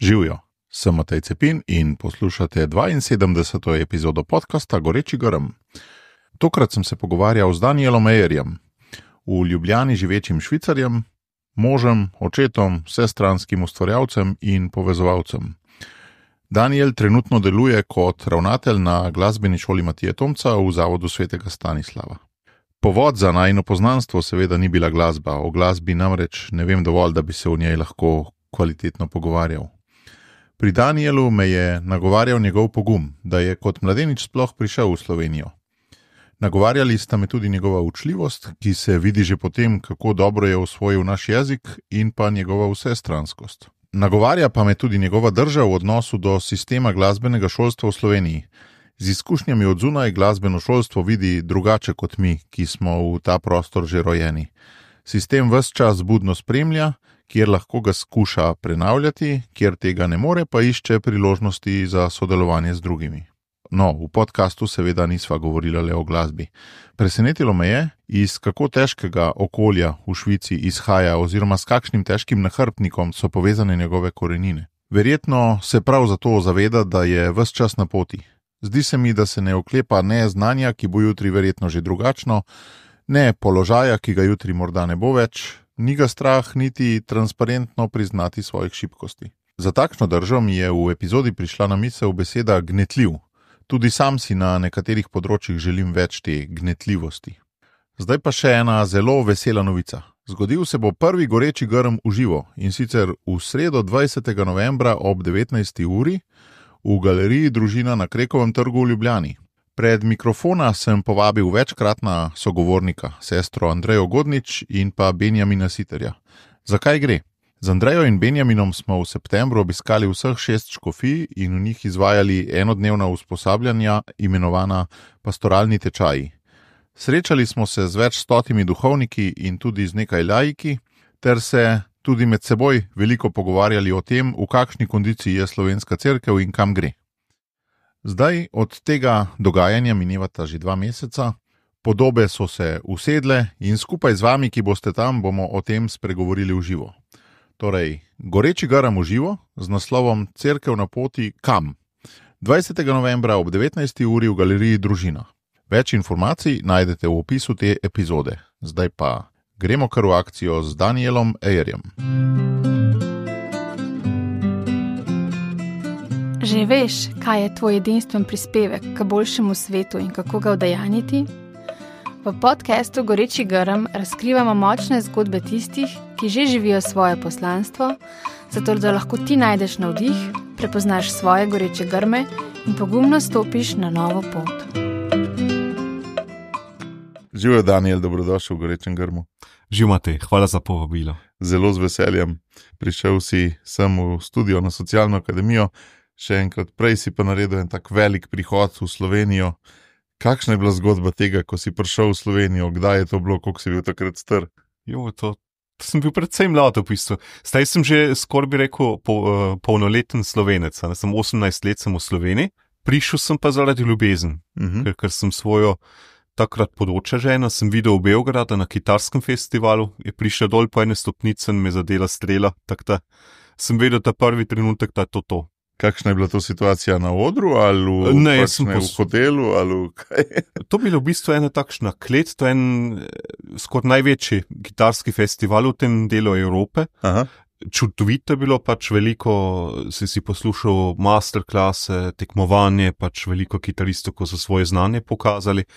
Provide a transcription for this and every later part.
Živjo, sem Matej Cepin in poslušate 72. epizodo podcasta Goreči grm. Tokrat sem se pogovarjal z Danielom Ejerjem, v Ljubljani živečim Švicarjem, možem, očetom, vsestranskim ustvarjalcem in povezovalcem. Daniel trenutno deluje kot ravnatelj na glasbeni šoli Matije Tomca v Zavodu svetega Stanislava. Povod za najino poznanstvo seveda ni bila glasba, o glasbi namreč ne vem dovolj, da bi se o njej lahko kvalitetno pogovarjal. Pri Danielu me je nagovarjal njegov pogum, da je kot mladenič sploh prišel v Slovenijo. Nagovarjali sta me tudi njegova učljivost, ki se vidi že po tem, kako dobro je usvojil naš jezik, in pa njegova vsestranskost. Nagovarja pa me tudi njegova drža v odnosu do sistema glasbenega šolstva v Sloveniji. Z izkušnjami od zunaj glasbeno šolstvo vidi drugače kot mi, ki smo v ta prostor že rojeni. Sistem ves čas budno spremlja, kjer lahko ga skuša prenavljati, kjer tega ne more, pa išče priložnosti za sodelovanje z drugimi. No, v podcastu seveda nisva govorila le o glasbi. Presenetilo me je, iz kako težkega okolja v Švici izhaja oziroma s kakšnim težkim nahrbtnikom so povezane njegove korenine. Verjetno se prav zato zaveda, da je ves čas na poti. Zdi se mi, da se ne oklepa ne znanja, ki bo jutri verjetno že drugačno, ne položaja, ki ga jutri morda ne bo več, ni ga strah niti transparentno priznati svojih šibkosti. Za takšno držo mi je v epizodi prišla na misel beseda gnetljiv. Tudi sam si na nekaterih področjih želim več te gnetljivosti. Zdaj pa še ena zelo vesela novica. Zgodil se bo prvi Goreči grm v živo, in sicer v sredo 20. novembra ob 19. uri v galeriji Družina na Krekovem trgu v Ljubljani. Pred mikrofona sem povabil večkratna sogovornika, sestro Andrejo Godnič in pa Benjamina Siterja. Zakaj gre? Z Andrejo in Benjaminom smo v septembru obiskali vseh 6 škofij in v njih izvajali enodnevna usposabljanja, imenovana pastoralni tečaji. Srečali smo se z več stotimi duhovniki in tudi z nekaj laiki, ter se tudi med seboj veliko pogovarjali o tem, v kakšni kondiciji je slovenska cerkev in kam gre. Zdaj od tega dogajanja minevata že 2 meseca, podobe so se usedle in skupaj z vami, ki boste tam, bomo o tem spregovorili v živo. Torej, Goreči grm v živo z naslovom Cerkev na poti kam? 20. novembra ob 19. uri v galeriji Družina. Več informacij najdete v opisu te epizode. Zdaj pa gremo kar v akcijo z Danielom Ejerjem. Že veš, kaj je tvoj edinstven prispevek k boljšemu svetu in kako ga udejanjiti? V podcastu Goreči grm razkrivamo močne zgodbe tistih, ki že živijo svoje poslanstvo, zato da lahko ti najdeš navdih, prepoznaš svoje goreče grme in pogumno stopiš na novo pot. Živjo, Daniel, dobrodošel v Gorečem grmu. Živ Matej, hvala za povabilo. Zelo z veseljem. Prišel si sem v studio na Socialno akademijo, še enkrat prej si pa naredil en tak velik prihod v Slovenijo. Kakšna je bila zgodba tega, ko si prišel v Slovenijo? Kdaj je to bilo, koliko si bil takrat star? To sem bil predvsej mlad v bistvu. Zdaj sem že skoraj bi rekel polnoleten Slovenec. Sem 18 let sem v Sloveniji, prišel sem pa zaradi ljubezen, ker sem svojo takrat podoča žena, sem videl v Beogradu na kitarskem festivalu, je prišla dol po ene stopnice in me zadela strela, tako da sem vedel, da prvi trenutek, da je to. Kakšna je bila to situacija na odru ali v hotelu ali kaj? To je bilo v bistvu ena takšna klet, to je en skoraj največji kitarski festival v tem delu Evrope. Aha. Čudovito je bilo, veliko si poslušal masterklase, tekmovanje, veliko kitaristov, ko so svoje znanje pokazali.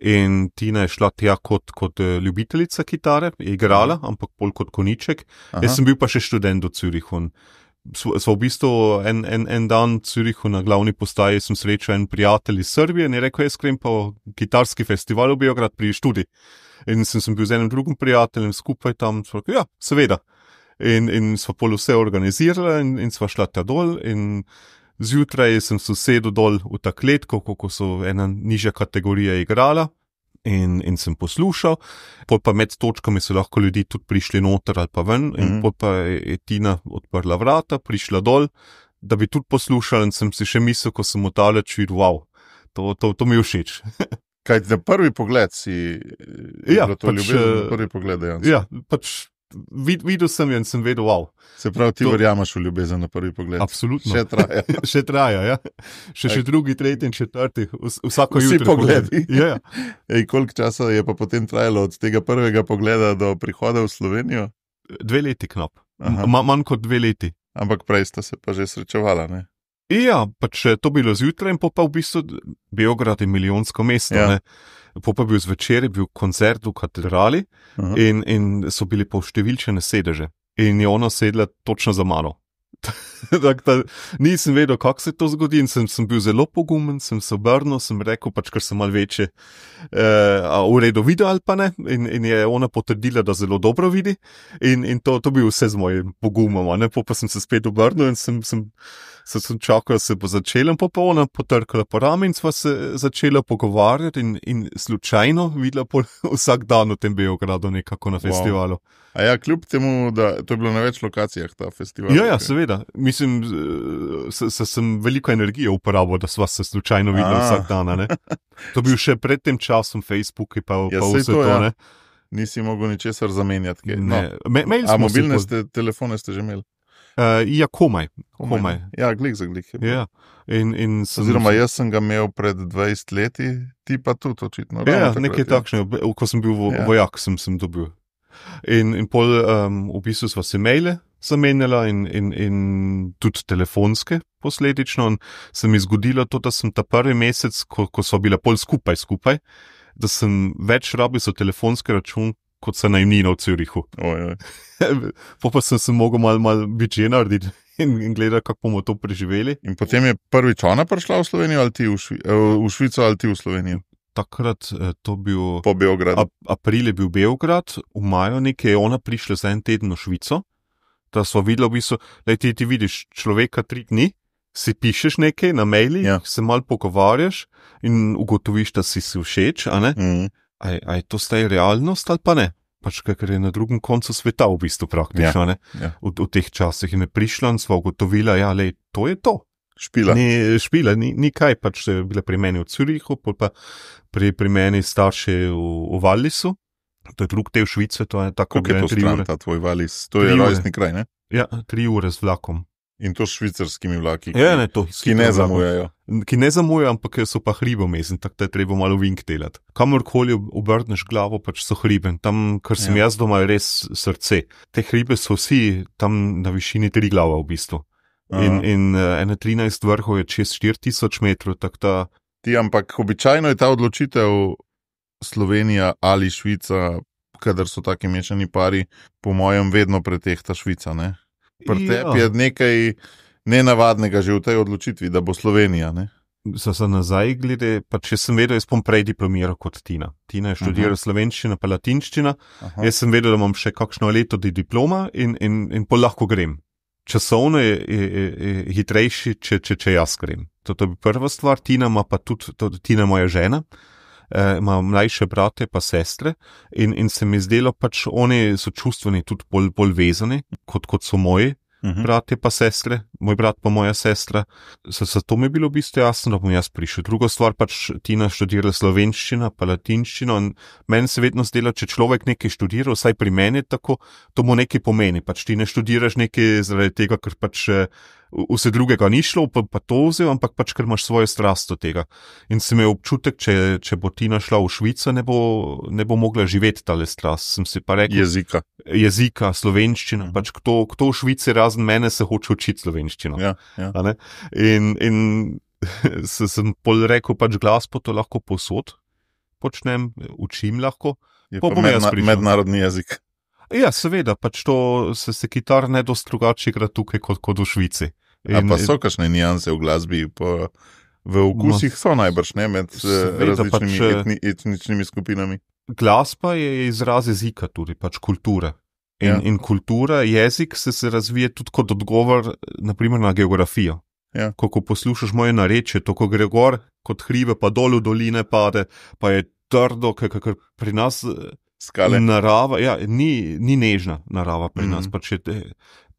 In Tina je šla tja kot ljubiteljica kitare, je igrala, ampak bolj kot koniček. Aha. Jaz sem bil pa še študent v Zürichu. Sva v bistvu en dan v Zürichu na glavni postaji sem srečal en prijatelj iz Srbije in je rekel, jaz grem pa kitarski festival v Beograd pri študij. In sem bil z enim drugim prijateljem skupaj tam, ja, seveda. In sva pol vse organizirala in sva šla ta dol in zjutraj sem se usedel dol v ta kletko, ko so ena nižja kategorija igrala. In sem poslušal, pol pa med točkami so lahko ljudi tudi prišli noter ali pa ven, in pol pa je Tina odprla vrata, prišla dol, da bi tudi poslušal, in sem si še mislil, ko sem odaleč videl, wow, to mi je všeč. Kaj na prvi pogled si bilo to ljubezen, na prvi pogled dejansko? Ja, videl sem jo in sem vedel, wow. Se pravi, ti verjameš v ljubezen na prvi pogled. Absolutno. Še traja. Še traja, ja. Še drugi, tretji in četrti, vsako jutro. Vsi pogledi. Ja. Ej, koliko časa je pa potem trajalo od tega prvega pogleda do prihoda v Slovenijo? 2 leti knap. Manj kot 2 leti. Ampak prej sta se pa že srečevala, ne? Ja, pač to bilo zjutraj in pa v bistvu Beograd je milijonsko mesto, ne. Pa bil zvečer, bil koncert v katedrali in so bili pa številčene sedeže. In je ona sedla točno za mano. Nisem vedel, kako se to zgodi in sem bil zelo pogumen, sem se obrnil, sem rekel, pač ker sem malo večji, v redu videl ali pa ne, in je ona potrdila, da zelo dobro vidi in to bil vse z mojim pogumom, ne, pa sem se spet obrnil in sem čakal, da se bo začela, pa ona potrkala po rami in sva se začela pogovarjati in slučajno videla vsak dan v tem Beogradu nekako na festivalu. A ja, kljub temu, da to je bilo na več lokacijah ta festival. Ja, seveda. Mislim, sem veliko energije uporabil, da sva se slučajno videla vsak dan, ne. To bil še pred tem časom Facebook pa vse to, ne. Nisi mogel ničesar zamenjati. Ne. A mobilne telefone ste že imeli? Ja, komaj. Ja, glik za glik. Ja. Oziroma, jaz sem ga imel pred 20 leti, ti pa tudi očitno. Ja, nekaj takšnega. Ko sem bil vojak, sem dobil. In pol v bistvu sva se maile zamenjala in tudi telefonske posledično. In se mi zgodilo to, da sem ta prvi mesec, ko sva bila pol skupaj, da sem več rabil za telefonski račun, kot se najemnina v Zürichu. Pa sem se mogel malo biti že narediti in gledati, kako bomo to preživeli. In potem je prvič ona prišla v Slovenijo ali ti v Švico ali ti v Slovenijo? Takrat to bil po Beogradu. April je bil Beograd, v maju nekaj je ona prišla za 1 teden v Švico, da so videla v bistvu, da ti vidiš človeka 3 dni, si pišeš nekaj na maili, se malo pogovarjaš in ugotoviš, da si všeč, a ne? A je to zdaj realnost ali pa ne? Pač, ker je na drugem koncu sveta v bistvu praktično, ne? V teh časih in je prišla in sva ugotovila, to je to. Špila. Ni kaj, pač je bila pri meni v Zürichu, pa pri meni starši v Wallisu, to je drug del Švice, to je tako. Koliko je to stran, ta tvoj Wallis? To je rojstni kraj, ne? Ja, 3 ure z vlakom. In to s švicarskimi vlaki, ki ne zamujajo. Ki ne zamujajo, ampak so pa hribomezni, tako da je treba malo vink delati. Kamorkoli obrneš glavo, pač so hriben. Tam, kar sem jaz doma, je res srce. Te hribe so vsi tam na višini 3 glava v bistvu. In 13 vrhov je čez 4000 metrov, tako da... Ampak običajno je ta odločitev Slovenija ali Švica, kadar so taki mešani pari, po mojem vedno pretehta Švica, ne? Pri tebi je nekaj nenavadnega že v tej odločitvi, da bo Slovenija, ne? Za nazaj glede, pa če sem vedel, jaz bom prej diplomiral kot Tina. Tina je študirala slovenščina pa latinščina, jaz sem vedel, da imam še kakšno leto diploma in pol lahko grem. Časovno je hitrejši, če jaz grem. To je prva stvar. Tina ima pa tudi, Tina moja žena, ima mlajše brate pa sestre in se mi zdelo pač, oni so čustveni tudi bolj vezani, kot so moji brate pa sestre, moj brat pa moja sestra. Zato mi je bilo v bistvu jasno, da bom jaz prišel. Druga stvar pač, Tina študirala slovenščina pa latinščino in meni se vedno zdelo, če človek nekaj študira, vsaj pri meni je tako, to mu nekaj pomeni. Pač ti ne študiraš nekaj zaradi tega, ker pač vse drugega ni šlo, pa to vzel, ampak pač, ker imaš svojo strast od tega. In se mi je občutek, če bo Tina šla v Švico, ne bo mogla živeti tale strast. Sem si pa rekel... Jezika, slovenščina. Pač kdo v Švici razen mene se hoče učiti slovenščino. In sem pol rekel, pač glasbo to lahko povsod počnem, učim lahko. Je pa mednarodni jezik. Ja, seveda, pač to se kitar ne dosti drugače igra tukaj kot v Švici. Pa so kakšne nijanse v glasbi, v okusih so najbrž, ne, med različnimi etničnimi skupinami. Glasba je izraz jezika tudi, pač kulture. In kultura, jezik se razvije tudi kot odgovor, naprimer na geografijo. Ko poslušaš moje narečje, to ko gre gor, kot hribe, pa dol v doline pade, pa je trdo, ker pri nas... Skale. Narava, ni nežna narava pri nas, pač je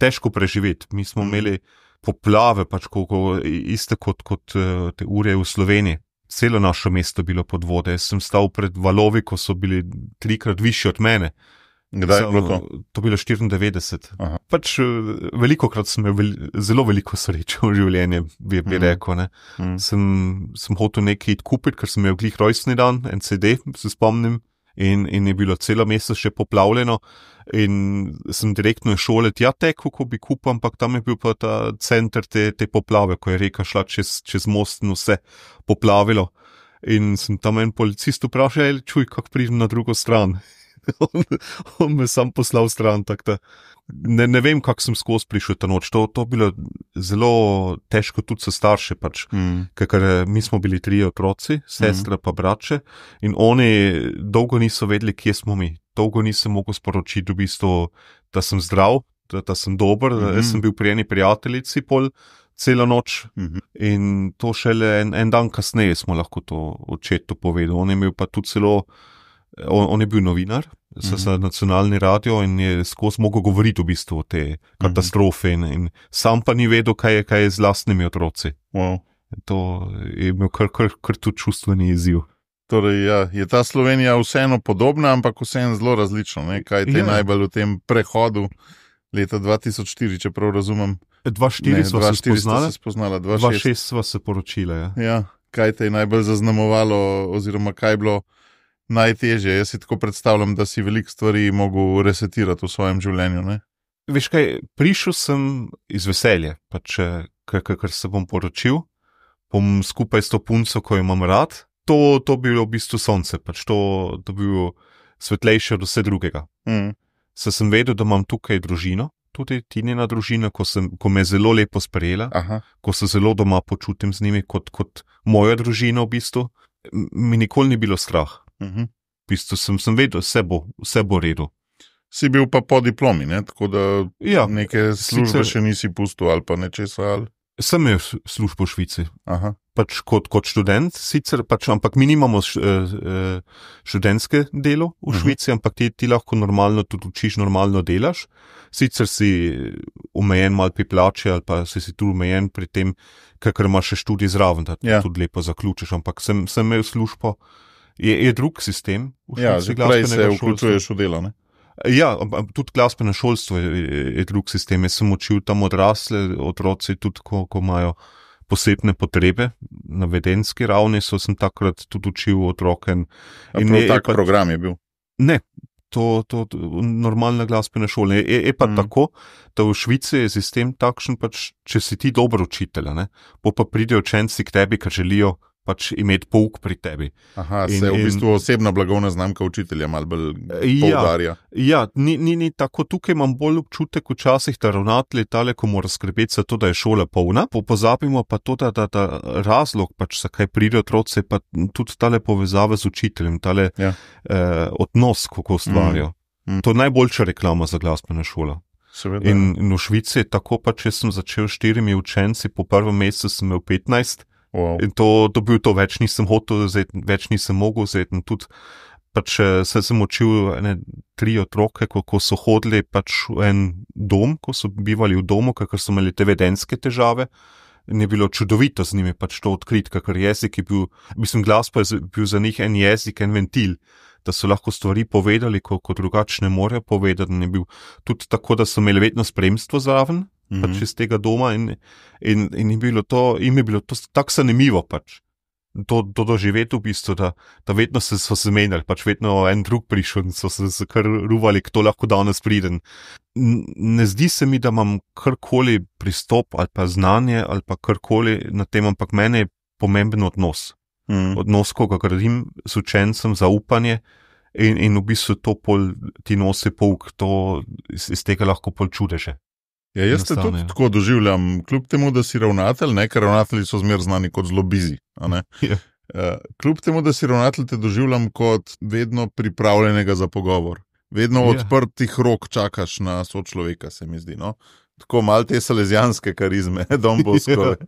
težko preživeti. Mi smo imeli poplave, pač iste kot te ure v Sloveniji. Celo naše mesto bilo pod vode. Jaz sem stal pred valovi, ko so bili 3-krat višji od mene. Kdaj je bilo to? To bilo 94. Aha. Pač velikokrat sem imel zelo veliko srečo v življenju, bi rekel. Ne. Sem hotel nekaj kupiti, ker sem imel glih rojstni dan, en CD, se spomnim, in je bilo celo mesto še poplavljeno in sem direktno iz šole tja tekel, ko bi kupil, ampak tam je bil pa ta center te poplave, ko je reka šla čez most in vse poplavilo. In sem tam en policist vprašal, čuj, kako pridem na drugo stran. on me sam poslal stran, tako da ne vem, kako sem skozi prišel ta noč. To bilo zelo težko tudi s starši, pač, ker mi smo bili 3 otroci, sestra pa braće, in oni dolgo niso vedeli, kje smo mi. Dolgo nisem mogel sporočiti v bistvu, da sem zdrav, da sem dober, jaz sem bil pri eni prijateljici pol celo noč in to šele en dan kasneje smo lahko to očetu povedal. On je imel pa tudi celo, on je bil novinar za nacionalni radio in je skozi mogel govoriti v bistvu o te katastrofe in sam pa ni vedel, kaj je z lastnimi otroci. Wow. To je imel kar tudi čustveni izziv. Torej, ja, je ta Slovenija vseeno podobna, ampak vseeno zelo različna, ne? Kaj te najbolj v tem prehodu leta 2004, če prav razumem? 2004 sva se spoznala, 2006 sva se poročila, ja. Ja, kaj te je najbolj zaznamovalo oziroma kaj je bilo najtežje? Jaz si tako predstavljam, da si veliko stvari mogel resetirati v svojem življenju, ne? Veš kaj, prišel sem iz veselja, pač, ker se bom poročil, bom skupaj s to punco, ko jo imam rad, to bilo v bistvu sonce, pač to bilo svetlejše od vse drugega. Saj sem vedel, da imam tukaj družino, tudi Tinina družina, ko me je zelo lepo sprejela, ko se zelo doma počutim z njimi kot moja družina v bistvu, mi nikoli ni bilo strah. V bistvu sem vedel, vse bo redu. Si bil pa po diplomi, ne? Tako da ja, neke službe še nisi pustil ali pa nečesa ali? Sem imel službo v Švici. Aha. Pač kot študent sicer, pač, ampak mi nimamo študentske delo v Švici, ampak ti lahko normalno tudi učiš, normalno delaš. Sicer si omejen malo pri plači ali pa si tudi omejen pri tem, ker imaš še študij zraven, da tudi lepo zaključiš, ampak sem imel službo. Je drug sistem v Švici, prej se vključuješ v delo, ne? Ja, tudi glasbeno šolstvo je drug sistem. Jaz sem učil tam odrasle otroci, tudi ko imajo posebne potrebe na vedenski ravni, sem takrat tudi učil otroke. Tak program je bil? Ne, to normalna glasbena šola. Je pa tako, da v Švici je sistem takšen, pač, če si ti dober učitelj, ne, pa pridejo učenci k tebi, ker želijo pač imeti pouk pri tebi. Aha, se v bistvu osebna blagovna znamka učitelja malo bolj poudarja. Ja, ni tako. Tukaj imam bolj občutek včasih, da ravnatelji tale, ko mora skrbeti za to, da je šola polna, pozabimo pa to, da razlog, pač, zakaj pridejo otroci, pa tudi tale povezave z učiteljem, tale odnos, kako ustvarjajo. To je najboljša reklama za glasbeno šolo. Seveda. In v Švici je tako, pač jaz sem začel 4 učenci, po prvem mesecu sem imel 15. Wow. In to bil to, več nisem hotel vzeti, več nisem mogel vzeti. Tudi pač sem učil 3 otroke, ko so hodili pač v en dom, ko so bivali v domu, ker so imeli te vedenske težave. In je bilo čudovito z njimi pač to odkriti, ker jezik je bil, glasba je bil za njih en jezik, en ventil, da so lahko stvari povedali, ko drugače ne morejo povedati. In je bil tudi tako, da so imeli vedno spremstvo zraven, pač iz tega doma in je bilo to tako zanimivo pač. To doživeti v bistvu, da vedno so se menjali, pač vedno en drug prišel in so se kar ruvali, kdo lahko danes pride. Ne zdi se mi, da imam karkoli pristop ali pa znanje ali pa karkoli na tem, ampak meni je pomemben odnos. Odnos, ko ga gradim s učencem, zaupanje in v bistvu to ti nosi pouk, iz tega lahko pol čudeže. Ja, jaz te tudi tako doživljam, kljub temu, da si ravnatelj, ker ravnatelji so zmer znani kot zelo busy. Kljub temu, da si ravnatelj, te doživljam kot vedno pripravljenega za pogovor. Vedno odprtih rok čakaš na sočloveka, se mi zdi, no? Tako malo te salezijanske karizme, Don Bosco.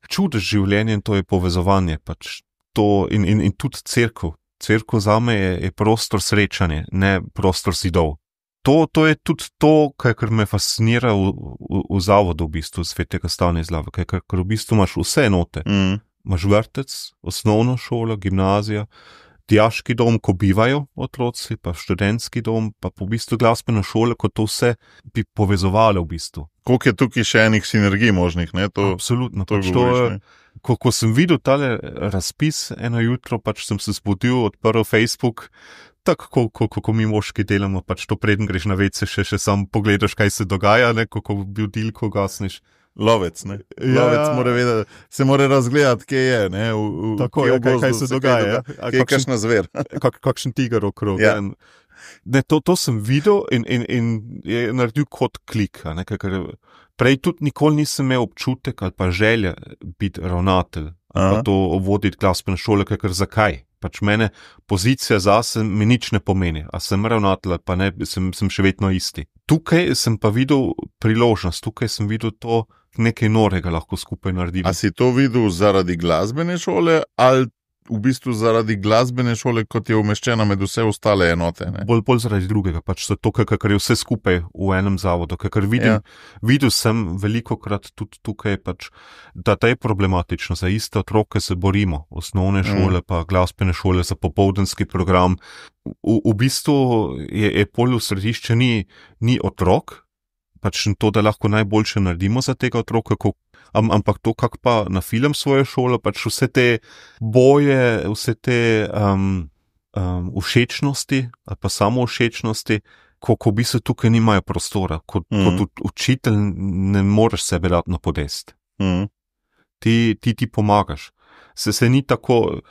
Čudež življenja, to je povezovanje, pač to in tudi cerkev. Cerkev zame je prostor srečanja, ne prostor zidov. To je tudi to, kar me fascinira v zavodu v bistvu Svetega Stanislava, ker v bistvu imaš vse enote. Imaš vrtec, osnovno šolo, gimnazija, dijaški dom, ko bivajo otroci, pa študentski dom, pa po bistvu glasbena šola, ko to vse bi povezovalo v bistvu. Koliko je tukaj še enih sinergij možnih, ne? Absolutno. To govoriš, ne? Ko sem videl tale razpis eno jutro, pač sem se zbudil, odprl Facebook, tako ko mi moški delamo, pač to preden greš na WC, še sam pogledaš, kaj se dogaja, ne, ko budilko gasniš. Lovec, ne? Lovec mora vedeti, se mora razgledati, kje je, ne? Tako je, kaj se dogaja. Kje je kakšna zver. Kakšen tiger okrog. Ja. Ne, to sem videl in je naredil kot klik, ne, ker prej tudi nikoli nisem imel občutek ali pa želja biti ravnatelj, ali pa to voditi glasbene šole, ker zakaj? Pač mene pozicija zase mi nič ne pomeni, a sem ravnatelj, pa ne, sem še vedno isti. Tukaj sem pa videl priložnost, tukaj sem videl to nekaj norega lahko skupaj naredimo. A si to videl zaradi glasbene šole ali v bistvu zaradi glasbene šole, kot je umeščena med vse ostale enote? Ne? Bolj zaradi drugega, pač to, kar je vse skupaj v enem zavodu, ker videl sem velikokrat tudi tukaj, pač, da je problematično, za iste otroke se borimo, osnovne šole pa glasbene šole za popoldanski program. V bistvu je polju središče ni otrok, pač to, da lahko najboljše naredimo za tega otroka, ampak to, kak pa na film svoje šole, pač vse te boje, vse te všečnosti, ali pa samo všečnosti, ko v bistvu tukaj nimajo prostora, kot učitelj ne moreš sebe dati na podest. Ti pomagaš. Se ni tako,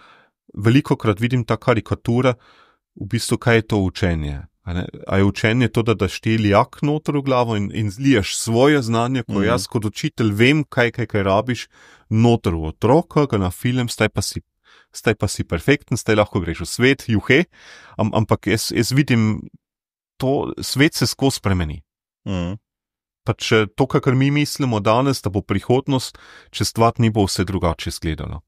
velikokrat vidim ta karikatura, v bistvu kaj je to učenje. A je učenje to, da daš ti lijak noter v glavo in zliješ svoje znanje, ko jaz kot učitelj vem, kaj rabiš, noter v otroka, ga na film, staj pa si perfekten, staj lahko greš v svet, juhe, ampak jaz vidim, to svet se skozi spremeni. Pač to, kar mi mislimo danes, da bo prihodnost, čez 2 dni bo vse drugače izgledalo.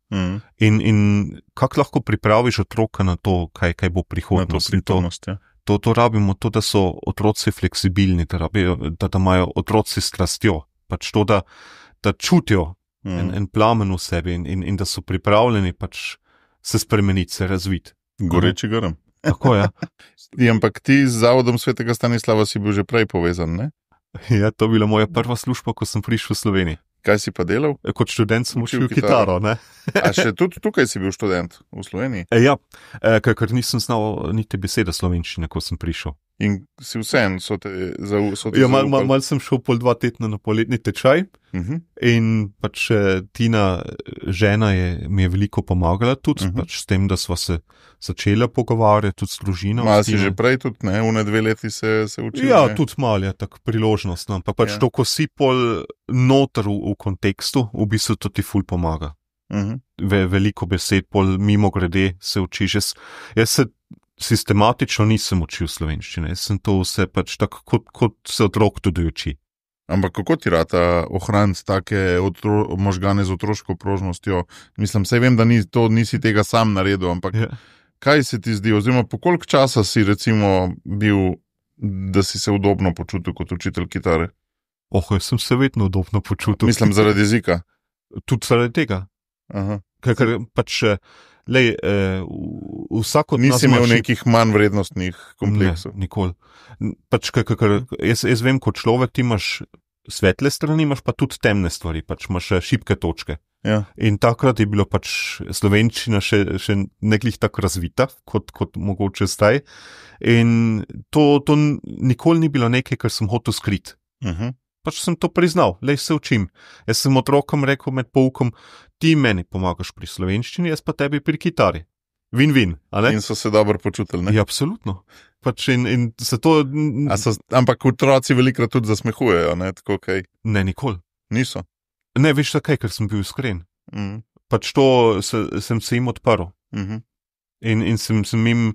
In kako lahko pripraviš otroka na to, kaj bo prihodnost? Na to prihodnost, ja. To rabimo, to, da so otroci fleksibilni, da imajo otroci strastjo, pač to, da čutijo en plamen v sebi in da so pripravljeni pač se spremeniti, se razviti. Goreči grm. Tako, ja. Ampak ti z Zavodom Svetega Stanislava si bil že prej povezan, ne? Ja, to je bila moja prva služba, ko sem prišel v Sloveniji. Kaj si pa delal? Kot študent sem učil kitaro, ne? A še tudi tukaj si bil študent v Sloveniji? Ja, ker nisem znal niti besede slovenščine, ko sem prišel. In si vseeno Ja, mal sem šel 2 tedna na poletni tečaj in pač Tina, žena mi je veliko pomagala tudi, pač s tem, da sva se začela pogovarjati tudi s družino. Mal si že prej tudi, ne? 2 leti se učil? Ja, tudi mal je tak priložnost, ampak pač to, ko si pol noter v kontekstu, v bistvu to ti ful pomaga. Veliko besed, pol mimo grede se učiš. Jaz se sistematično nisem učil slovenščine, jaz sem to vse pač tako, kot se otrok tudi uči. Ampak kako ti rata ohraniti take možgane z otroško prožnostjo? Mislim, saj vem, da nisi tega sam naredil, ampak kaj se ti zdi, oziroma po koliko časa si recimo bil, da si se udobno počutil kot učitelj kitare? Jaz sem se vedno udobno počutil. Mislim, zaradi jezika? Tudi zaradi tega. Ker pač vsak od nas nisi imel nekih manj vrednostnih kompleksov? Ne, nikoli. Pač, jaz vem, kot človek ti imaš svetle strani, imaš pa tudi temne stvari, pač imaš šibke točke. Ja. In takrat je bilo pač slovenščina še neklih tako razvita, kot mogoče zdaj. In to nikoli ni bilo nekaj, kar sem hotel skriti. Pač sem to priznal, lej se učim. Jaz sem otrokom rekel med poukom, ti meni pomagaš pri slovenščini, jaz pa tebi pri kitari. Win-win, a ne? In so se dobro počutili, ne? Ja, absolutno. Pač in se to... Ampak otroci velikrat tudi zasmehujejo, ne? Tako kaj? Ne, nikoli. Niso? Ne, veš takaj, ker sem bil iskren. Pač to sem se jim odprl. In sem jim...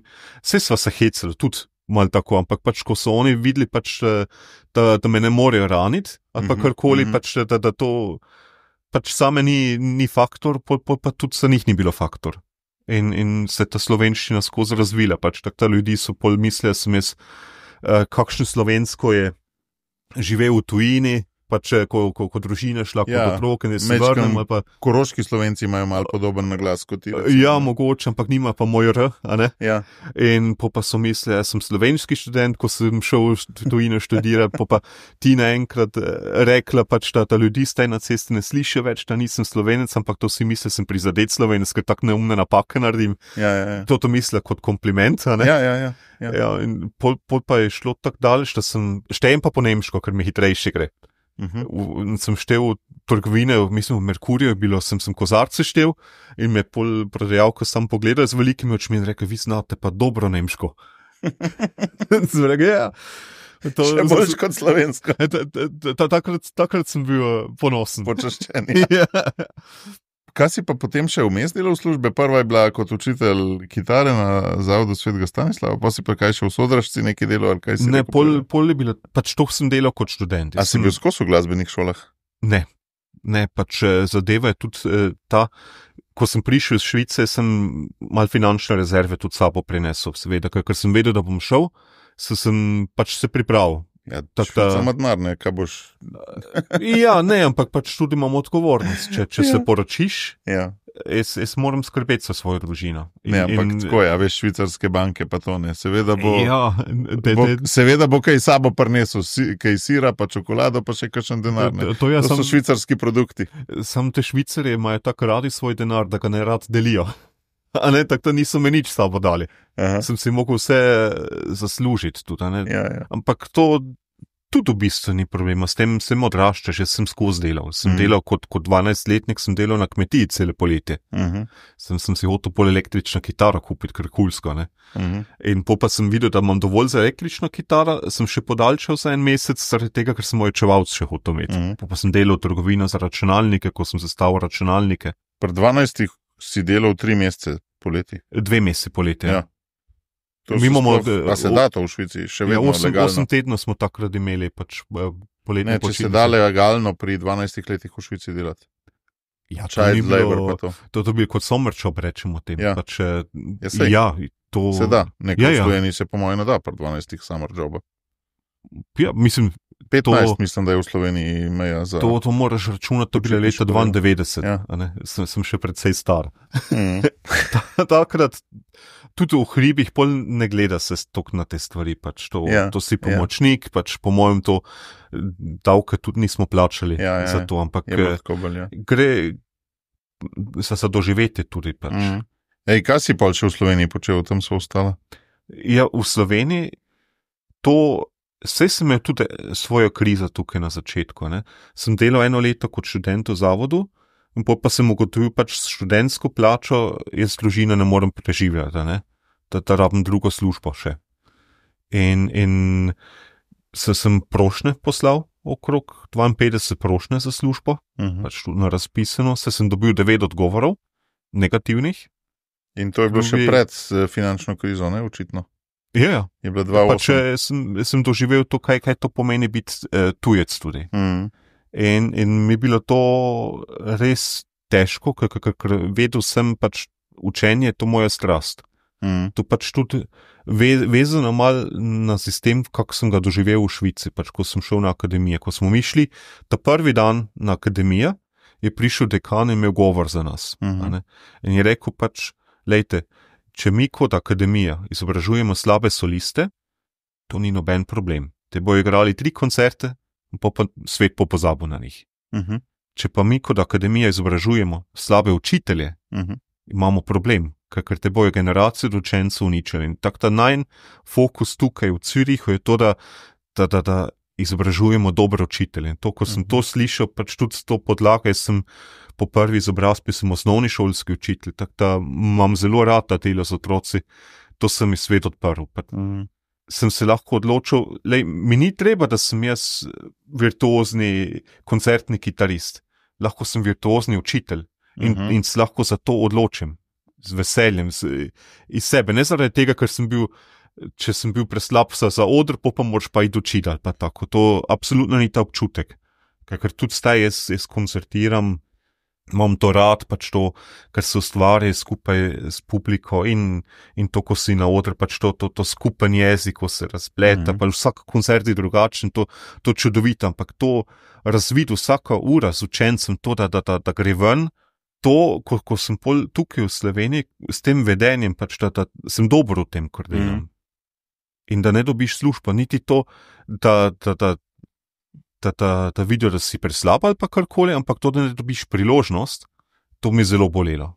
Vse sva se hecali, tudi malo tako, ampak pač, ko so oni videli, pač, da me ne morejo raniti, ali pa karkoli, pač, da to pač same ni faktor, pa tudi za njih ni bilo faktor. In se ta slovenščina skozi razvila, pač tak ta ljudi so pol mislili, sem jaz, kakšno slovensko je živel v tujini, pač, ko družina šla kot otrok in se mečkam vrnem. Pa... Koroški Slovenci imajo malo podoben naglas kot ti. Ja, mogoče, ampak nima pa moj R, a ne? Ja. In pa so mislili, jaz sem slovenski študent, ko sem šel v tujino študirati, pa ti naenkrat rekla pač, da ljudi staj na cesti ne slišijo več, da nisem Slovenec, ampak to si misli, sem prizadet Slovenec, ker tako neumne napake naredim. Ja. To misli kot kompliment, a ne? Ja. Ja, in pol pa je šlo tako daleč, da štejem pa po nemško, ker mi hitrejše gre. Sem štel trgovine, mislim v Merkurju je bilo, sem kozarce štel in me pol prodajalka sam pogledal z velikimi očmi in rekel, vi znate pa dobro nemško. Sem rekel, ja. Še boljš kot slovensko. Takrat sem bil ponosen. Počaščen. Ja. Kaj si pa potem še vmes delal v službe? Prva je bila kot učitelj kitare na Zavodu Svetega Stanislava, pa si pa kaj še v Sodražci nekaj delal? Ali kaj si ne, pol je bilo, pač to sem delal kot študent. A si bil skozi v glasbenih šolah? Ne, pač zadeva je tudi ta, ko sem prišel iz Švice, sem mal finančne rezerve tudi sabo prinesel, seveda, ker sem vedel, da bom šel, sem pač se pripravil. Ja, samo denar, ne, kaj boš... Ja, ne, ampak pač tudi imam odgovornost, če se poročiš, jaz moram skrbeti za svojo družino. Tako je, veš, švicarske banke pa to ne, seveda bo... Ja, seveda bo kaj sabo prinesel, kaj sira, pa čokolado, pa še kakšen denar, ne. To so švicarski produkti. Sam te Švicarje imajo tako radi svoj denar, da ga ne rad delijo. A ne, tako da niso me nič sabo dali. Sem si mogel vse zaslužiti tudi, a ne. Ja. Ampak to tudi v bistvu ni problema, s tem sem odraščal, jaz sem skozi delal. Sem delal kot 12-letnik, sem delal na kmetiji cele poletje. Sem si hotel pol električno kitaro kupiti, ker kulsko, ne. In pa sem videl, da imam dovolj za električno kitaro, sem še podaljšal za en mesec, zaradi tega, ker sem očevalc še hotel imeti. Pa sem delal v trgovino za računalnike, ko sem zastavil računalnike. Pri 12 si delal 3 mesece poleti? 2 mesece poleti, ja. A se da to v Švici? Še vedno legalno? 8 tednov smo takrat imeli pač poletne počitnice. Če se da legalno pri 12 letih v Švici delati? Ja, child labor pa to. To bi kot summer job, rečemo tem. Ja. Pač, to... Se da, nekaj v Sloveniji se po mojem da pri 12 summer joba. Ja, mislim... 15, mislim, da je v Sloveniji meja za... To moraš računati, to je leta 92, ja. Sem še precej star. Takrat tudi v hribih pol ne gleda se stok na te stvari, pač to si pomočnik, pač po mojem to davke tudi nismo plačali za to, ampak gre za doživetje tudi pač. Kaj si pa še v Sloveniji počel, tam so ostala? Ja, v Sloveniji to... Saj sem imel tudi svojo krizo tukaj na začetku. Ne. Sem delal 1 leto kot študent v zavodu, in pa sem ugotovil pač s študentsko plačo, jaz družino ne morem preživljati, da rabim drugo službo še. In sem prošnje poslal, okrog 52 prošnje za službo, pač na razpisano, sem dobil 9 odgovorov, negativnih. In to je bilo še pred finančno krizo, ne, očitno? Ja, je bilo 2-8. Pač sem doživel to, kaj to pomeni biti tujec tudi. In mi je bilo to res težko, ker vedel sem pač učenje, to moja strast. To pač tudi vezano malo na sistem, kako sem ga doživel v Švici, pač ko sem šel na akademijo. Ko smo mi šli, ta prvi dan na akademijo, je prišel dekan in imel govor za nas. In je rekel pač, lejte, če mi kot akademija izobražujemo slabe soliste, to ni noben problem. Te bojo igrali 3 koncerte, pa svet pozabil na njih. Če pa mi kot akademija izobražujemo slabe učitelje, imamo problem, ker te bojo generacije učencev uničili. In tako ta najn fokus tukaj v Zürichu je to, da izobražujemo dobre učitelje. In to, ko sem to slišal, pač tudi s to podlago, jaz sem po prvi izobrazbi sem osnovni šolski učitelj, tako da imam zelo rad ta delo z otroci, to sem mi svet odprl. Sem se lahko odločil, mi ni treba, da sem jaz virtuozni koncertni kitarist, lahko sem virtuozni učitelj in se lahko za to odločim, z veseljem, iz sebe, ne zaradi tega, ker sem bil, če sem bil preslab za odr, pa moraš pa iti učiti ali pa tako, to absolutno ni ta občutek, ker tudi staj jaz koncertiram imam to rad, pač to, kar se ustvari skupaj s publiko in to, ko si na odru, pač to skupen jezik, ko se razpleta, pa vsak koncert je drugačen, to čudovito, ampak to razviti vsaka ura z učencem, to, da gre ven, to, ko sem tukaj v Sloveniji, s tem vedenjem, pač da sem dober v tem, kar delam. In da ne dobiš služba, niti to, da vidijo, da si preslab ali pa karkoli, ampak to, da ne dobiš priložnost, to mi je zelo bolelo.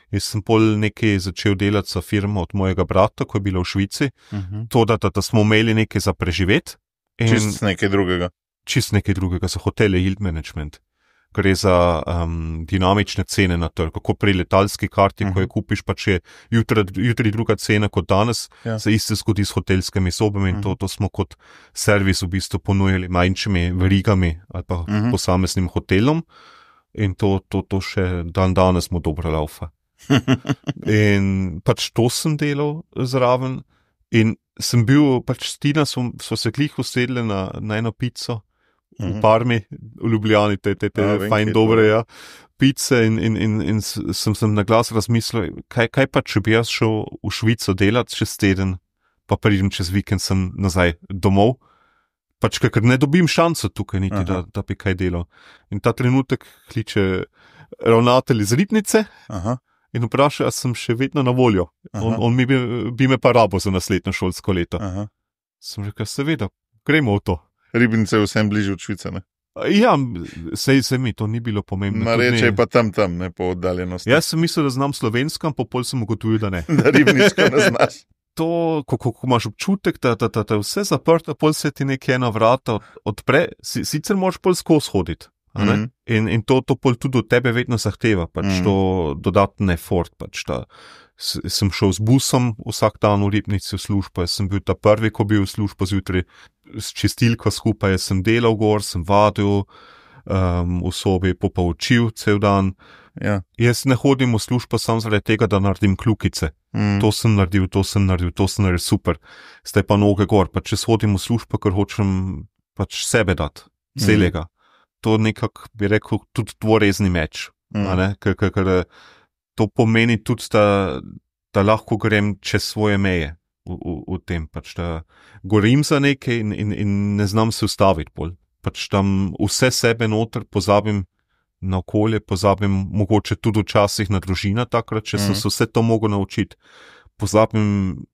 Jaz sem nekaj začel delati za firmo od mojega brata, ko je bila v Švici, to, da smo imeli nekaj za preživeti. Čist nekaj drugega, za hotele, yield management. Gre za dinamične cene na trgu, kako pri letalski karti, ko jo kupiš, pa če je jutri druga cena kot danes, se isto zgodi s hotelskimi sobami in to smo kot servis v bistvu ponujali manjšimi verigami ali pa posameznim hotelom in to še danes mu dobro laufa. In pač to sem delal zraven in sem bil, pač s Tina so se glih usedli na eno pico v Parmi, v Ljubljani, te fajn dobre pice in sem na glas razmislil, kaj pa, če bi jaz šel v Švico delati čez teden, pa pridem čez vikend sem nazaj domov, pač ker ne dobim šanso tukaj niti, da bi kaj delal. In ta trenutek kliče ravnatelj iz Ribnice in vpraša, a sem še vedno na voljo. On bi me pa rabo za naslednjo šolsko leto. Sem rekel, seveda, gremo v to. Ribnice je vsem bližje od Švice, ne? Ja, sej mi to ni bilo pomembno. Ma reče je pa tam, ne, po oddaljenosti. Jaz sem mislil, da znam slovensko, pa pol sem ugotovil, da ne. Da ribniško ne znaš. To, ko imaš občutek, da vse zaprto, pol se ti nekaj ena vrata odpre, sicer moraš pol skozi hoditi. In to pol tudi od tebe vedno zahteva, pač to dodatne effort, pač da sem šel z busom vsak dan v Ribnici v službo, sem bil ta prvi, ko bil v službo zjutraj, s čistilko skupaj, sem delal gor, sem vadil v sobi, pa učil cel dan. Ja. Jaz ne hodim v službo samo zaradi tega, da naredim kljukice. To sem naredil super. Zdaj pa noge gor, pa če hodim v službo, ker hočem pač sebe dati, celega. To nekako bi rekel tudi dvorezni meč. Ker to pomeni tudi, da lahko grem čez svoje meje v tem, pač da gorim za nekaj in ne znam se ustaviti bolj. Pač tam vse sebe noter pozabim na okolje, pozabim mogoče tudi včasih na družino takrat, če sem se vse to mogel naučiti. Pozabim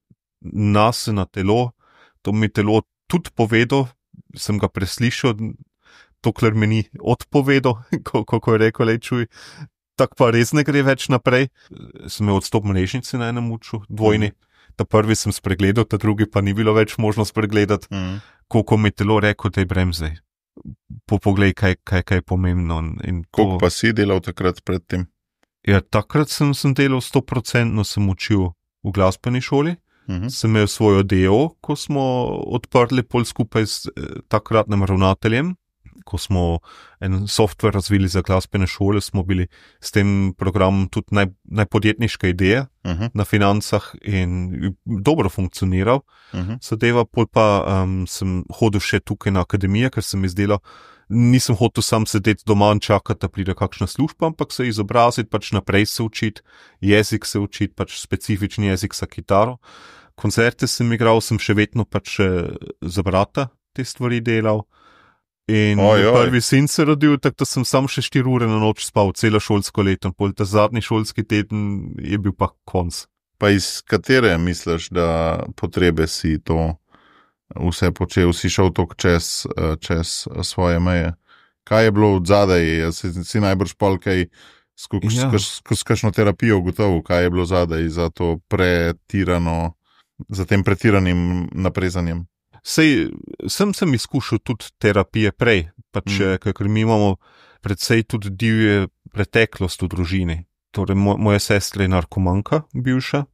nas, na telo, to mi telo tudi povedal, sem ga preslišal, dokler mi ni odpovedal, ko je rekel, lej čuj, tako pa res ne gre več naprej. Sem imel odstop mrežnice na enem uču, dvojni. Ta prvi sem spregledal, ta drugi pa ni bilo več možno spregledati. Ko mi telo rekel, da je bremzaj. Poglej, kaj je pomembno. Koliko pa si delal takrat pred tem? Ja, takrat sem delal 100%, sem učil v glasbeni šoli. Sem imel svojo DO, ko smo odprli pol skupaj s takratnim ravnateljem. Ko smo en software razvili za glasbene šole, smo bili s tem programom tudi najpodjetniška ideja na financah in dobro funkcioniral. Zadeva, pol pa sem hodil še tukaj na akademijo, ker sem izdelal, nisem hotel sam sedeti doma in čakati, da pride kakšna služba, ampak se izobraziti, pač naprej se učiti, jezik se učiti, pač specifični jezik za kitaro. Koncerte sem igral, sem še vedno pač za brata te stvari delal. In prvi sin se rodil, tako da sem sam še 4 ure na noč spal, celo šolsko leto. Pol ta zadnji šolski teden je bil pa konc. Pa iz katere misliš, da potrebe si to vse počel? Si šel tok čez svoje meje? Kaj je bilo od zadaj? Si najbrž pol kaj skozi kakšno terapijo ugotovil, kaj je bilo zadaj za to za tem pretiranim naprezanjem? Sej, sem izkušal tudi terapije prej, pač, ker mi imamo predvsej tudi divje preteklost v družini. Torej, moja sestra je narkomanka, bivša,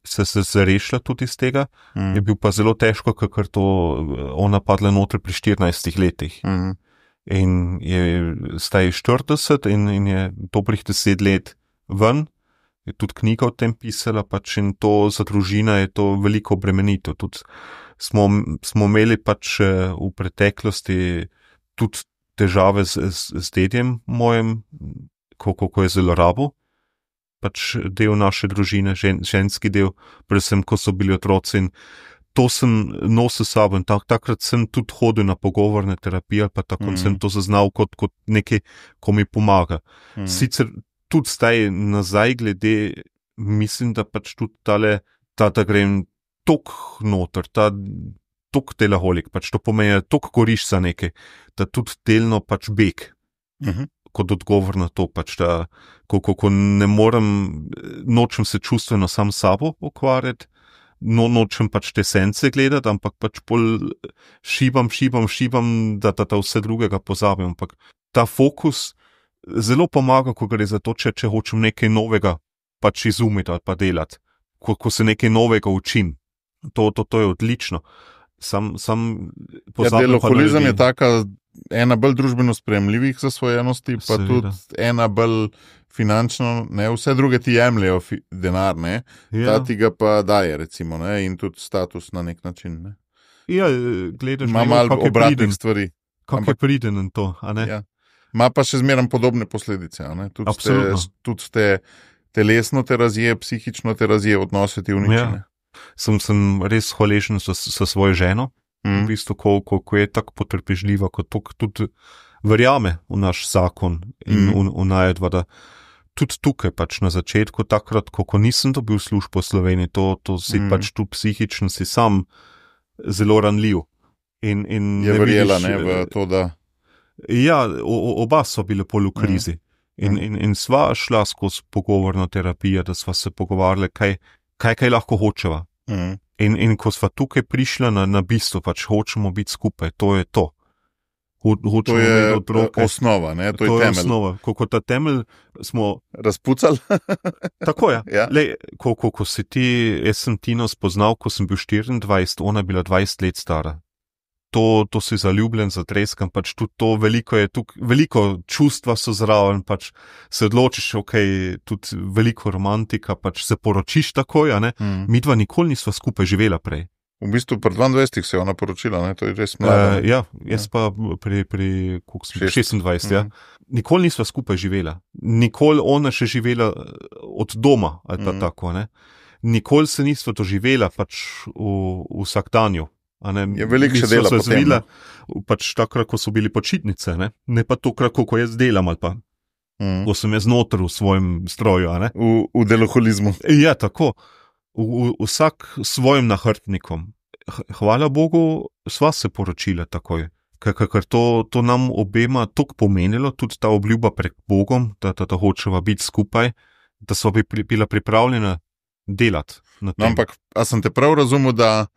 se rešila tudi iz tega, je bil pa zelo težko, ker to ona padla noter pri 14 letih. In je zdaj 40 in je dobrih 10 let ven, je tudi knjiga o tem pisala, pač in to za družina je to veliko obremenitev. Tudi smo imeli pač v preteklosti tudi težave z dedjem mojim, ko je zelo rabo, pač del naše družine, ženski del, predvsem, ko so bili otroci in to sem nosil s sabo in takrat sem tudi hodil na pogovorne terapije, pa tako sem to zaznal kot nekaj, ko mi pomaga. Sicer tudi zdaj nazaj glede, mislim, da pač tudi da grem tok noter, tok delaholik, pač to pomeni, da tok koriš za nekaj, da tudi delno pač beg, kot odgovor na to, pač da ko ne morem, nočem se čustveno sam sabo ukvarjati, nočem pač te sence gledati, ampak pač bolj šibam, da vse drugega pozabim, ampak ta fokus zelo pomaga, ko gre za to, če hočem nekaj novega pač izumiti ali pa delati, ko se nekaj novega učim. To je odlično. Sam pozabim. Deloholizem je taka ena bolj družbeno sprejemljivih zasvojenosti, pa tudi ena bolj finančno, ne, vse druge ti jemljajo denar, ne, ta ti ga pa daje, recimo, ne, in tudi status na nek način, ne. Ja, gledaš, ima malo obratnih stvari. Kako je priden in to, a ne? Ja. Ima pa še zmeraj podobne posledice, a ne, tudi ste telesno te razje, psihično te razje, odnose ti uničene. Ja. Sem res hvaležen za svojo ženo, v bistvu, ko je tako potrpežljiva, ko tudi verjame v naš zakon in v najedva, da tudi tukaj pač na začetku, takrat, ko nisem dobil službo v Sloveniji, to si pač tu psihično si sam zelo ranljiv. In je verjela, ne, v to, da... Ja, oba so bile pol v krizi. In sva šla skozi pogovorno terapijo, da sva se pogovarjali, kaj lahko hočeva. In ko sva tukaj prišla na bistvo, pač hočemo biti skupaj, to je to. To je osnova, ne? To je temelj. Osnova. Ko ta temelj smo... Razpucali? Tako je. Ja. Lej, ko si ti, jaz sem Tino spoznal, ko sem bil 24, ona je bila 20 let stara. To si zaljubljen, zatreskan, pač tudi to veliko čustva so zraven, pač se odločiš, tudi veliko romantika, pač se poročiš takoj, a ne? Midva nikoli nisva skupaj živela prej. V bistvu pri 22 se je ona poročila, ne? To je res mlada. Ja, jaz pa pri 26, ja. Nikoli nisva skupaj živela. Nikoli ona še živela od doma, ali pa tako, ne? Nikoli se nisva doživela pač v vsakdanju. Je veliko še dela potem. Zvila, pač takrat, ko so bili počitnice, ne pa tokrat, ko jaz delam, ali pa ko sem jaz noter v svojem stroju. A ne? V deloholizmu. Ja, tako. Vsak svojim nahrbtnikom. Hvala Bogu, sva se poročila takoj. Ker to nam obema toliko pomenilo, tudi ta obljuba pred Bogom, da hočeva biti skupaj, da sva bila pripravljena delati na tem. No, ampak, a sem te prav razumel, da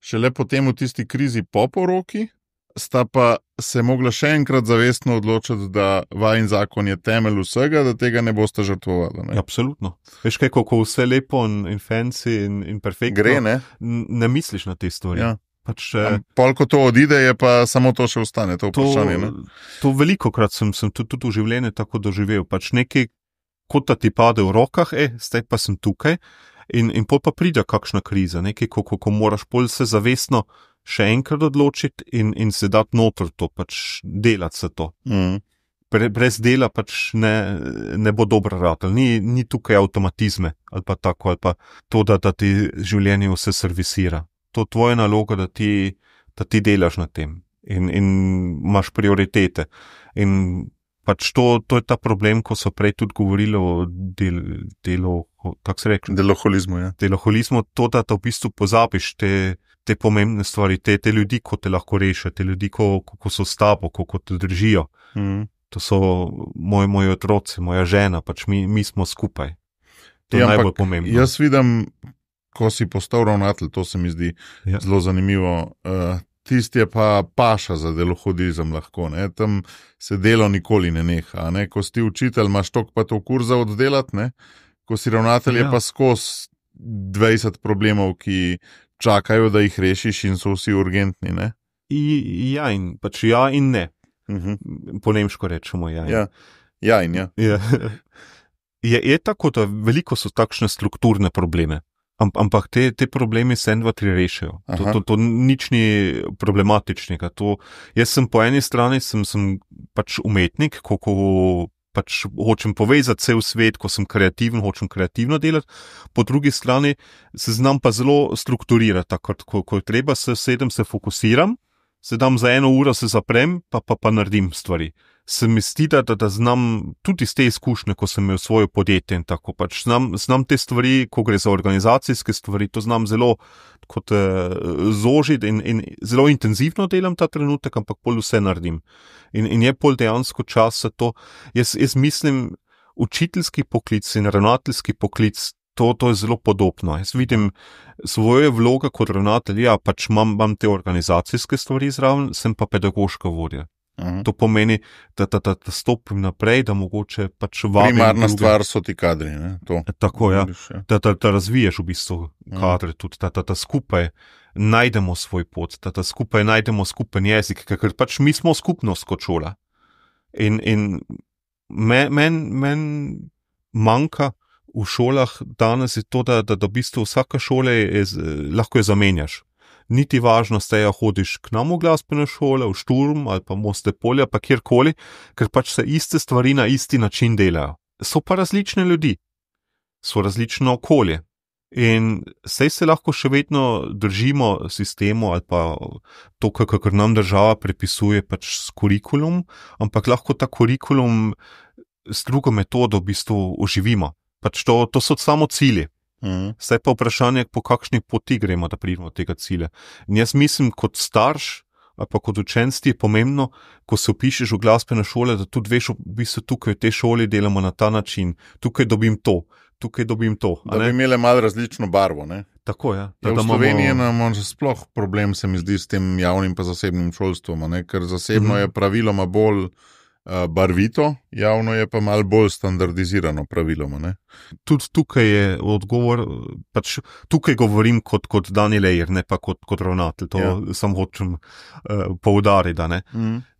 šele potem v tisti krizi po poroki sta pa se mogla še enkrat zavestno odločiti, da vajin zakon je temelj vsega, da tega ne boste žrtvovali. Ne? Absolutno. Veš kaj, ko vse lepo in fancy in perfektno, gre, ne misliš na te stvari. Ja. Pač, pol, ko to odide, je pa samo to še ostane, to vprašanje. Ne? To velikokrat sem tudi v življenju tako doživel. Pač nekaj, kot da ti pade v rokah, zdaj pa sem tukaj in pol pa pride kakšna kriza, nekaj, ko moraš pol se zavestno še enkrat odločiti in se dati noter to, pač delati se to. Brez dela pač ne bo dobro ratal. Ni tukaj avtomatizme ali pa tako, ali pa to, da ti življenje vse servisira. To je tvoja naloga, da ti delaš na tem in imaš prioritete. In pač to je ta problem, ko so prej tudi govorili o kako se reče? Deloholizmu, ja. Deloholizmu, to, da v bistvu pozabiš te pomembne stvari, te ljudi, ko te lahko rešijo, te ljudi, ko so s tabo, ko te držijo. To so moji otroci, moja žena, pač mi smo skupaj. To je najbolj pomembno. Jaz vidim, ko si postal ravnatelj, to se mi zdi zelo zanimivo. Tisti je pa paša za deloholizem lahko, ne? Tam se delo nikoli ne neha. Ne? Ko si učitelj, imaš toliko pa to kurza oddelati, ne? Ko si ravnatelj, je pa skozi 20 problemov, ki čakajo, da jih rešiš in so vsi urgentni, ne? Ja in pač ja in ne. Po nemško rečemo ja in. Ja in ja. Je tako, da veliko so takšne strukturne probleme, ampak te problemi se 1, 2, 3 rešijo. To nič ni problematičnega. Jaz sem po eni strani sem pač umetnik, ko pač hočem povezati cel svet, ko sem kreativen, hočem kreativno delati, po drugi strani se znam pa zelo strukturirati, tako ko treba, se sedem, se fokusiram, se dam za 1 uro, se zaprem, pa naredim stvari. Se mi zdi, da znam tudi iz te izkušnje, ko sem imel svoje podjetje in tako, pač znam te stvari, ko gre za organizacijske stvari, to znam zelo kot zožiti in zelo intenzivno delam ta trenutek, ampak pol vse naredim. In je pol dejansko čas za to. Jaz mislim, učiteljski poklic in ravnateljski poklic, to je zelo podobno. Jaz vidim svoje vloge kot ravnatelj, ja, pač imam te organizacijske stvari zraven, sem pa pedagoška vodja. To pomeni, da stopim naprej, da mogoče pač vabim primarna stvar so ti kadri, ne? To. Tako, ja. Da razviješ v bistvu kadre tudi, da skupaj najdemo svoj pot, da skupaj najdemo skupen jezik, ker pač mi smo skupnost kot šola. In men manjka v šolah danes je to, da v bistvu vsaka šola lahko je zamenjaš. Niti važno ste, hodiš k nam v glasbene šole, v Šturm ali pa Moste Polja, pa kjerkoli, ker pač se iste stvari na isti način delajo. So pa različne ljudi, so različno okolje in sej se lahko še vedno držimo sistemu ali pa to, kakor nam država prepisuje pač s kurikulum, ampak lahko ta kurikulum s drugo metodo v bistvu oživimo. Pač to so samo cilji. Zdaj pa vprašanje, po kakšni poti gremo, da pridemo do tega cilja. In jaz mislim, kot starš ali pa kot učenec ti je pomembno, ko se vpišeš v glasbene šole, da tudi veš, v bistvu tukaj v tej šoli delamo na ta način, tukaj dobim to. Da bi imele malo različno barvo, ne? Tako, ja. V Sloveniji imamo sploh problem, se mi zdi, s tem javnim pa zasebnim šolstvom, ne? Ker zasebno je praviloma bolj barvito, javno je pa malo bolj standardizirano praviloma, ne? Tudi tukaj je odgovor, pač tukaj govorim kot Daniel Ejer, ne pa kot ravnatelj, to sam hočem poudariti,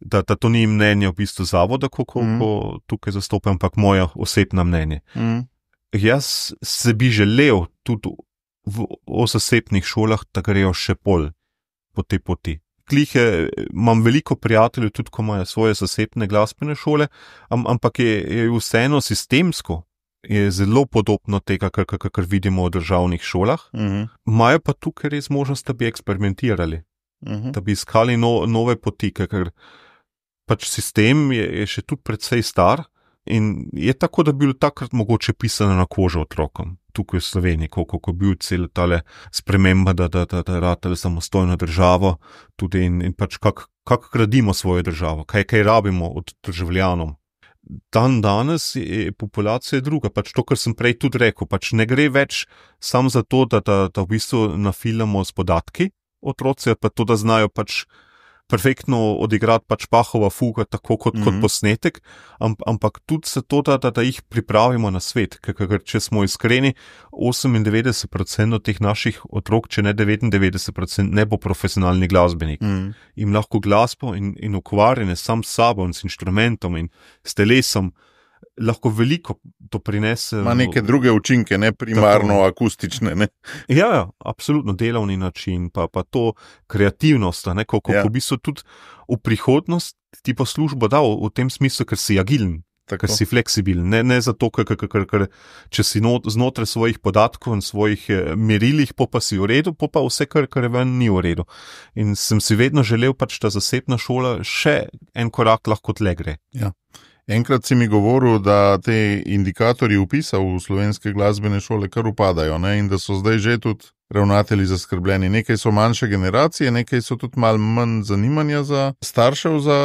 da to ni mnenje v bistvu zavoda, ko tukaj zastopam, ampak moja osebna mnenje. Jaz se bi želel tudi v zasebnih šolah, da grejo še bolj po tej poti. Imam veliko prijateljev, tudi ko imajo svoje zasebne glasbene šole, ampak je vseeno sistemsko, je zelo podobno tega, kar vidimo v državnih šolah. Imajo pa tukaj res možnost, da bi eksperimentirali, da bi iskali nove poti, ker pač sistem je še tudi precej star in je tako, da bi bilo takrat mogoče pisano na kožo otrokom. Tukaj v Sloveniji, ko je bil cel tale sprememba, da ratali samostojno državo tudi in pač kako gradimo svojo državo, kaj rabimo od državljanov. Danes je populacija druga, pač to, kar sem prej tudi rekel, pač ne gre več samo za to, da v bistvu nafilamo s podatki otroci, pa to, da znajo pač perfektno odigrati pač Bachova fuga, tako kot posnetek, ampak tudi za to, da jih pripravimo na svet, ker če smo iskreni, 98% teh naših otrok, če ne 99%, ne bo profesionalni glasbenik. Im lahko glasbo in ukvarjanje sam s sabo in s inštrumentom in s telesom lahko veliko to prinese. Ma neke druge učinke, ne primarno akustične, ne? Ja, absolutno delovni način, pa to kreativnost, ne, ko v bistvu tudi v prihodnost ti pa službo da v tem smislu, ker si agilen, ker si fleksibilen, ne zato, ker če si znotraj svojih podatkov in svojih merilih, pa si v redu, pa vse, kar je ven, ni v redu. In sem si vedno želel pač, da zasebna šola še en korak lahko tle gre. Ja. Enkrat si mi govoril, da te indikatorji vpisa v slovenske glasbene šole kar upadajo, ne? In da so zdaj že tudi ravnatelji zaskrbljeni. Nekaj so manjše generacije, nekaj so tudi malo manj zanimanja za staršev za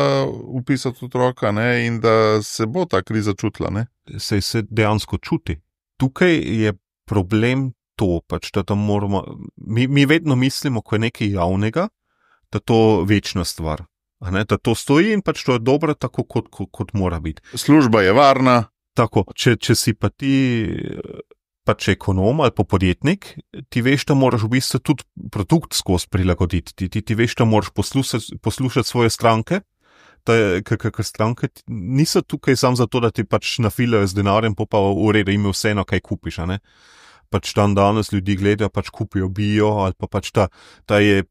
vpisati otroka, ne? In da se bo ta kriza čutila, ne? Se dejansko čuti. Tukaj je problem to, pač, da moramo, mi vedno mislimo, ko je nekaj javnega, da to večna stvar. Da to stoji in pač to je dobro, tako kot mora biti. Služba je varna. Tako, če si pa ti pač ekonom ali pa podjetnik, ti veš, da moraš v bistvu tudi produkt skozi prilagoditi. Ti veš, da moraš poslušati svoje stranke, ker stranke niso tukaj samo zato, da ti pač nafilajo z denarjem, pa v redu ime vseeno, kaj kupiš, pač dan danes ljudi gledajo, pač kupijo bio, ali pa pač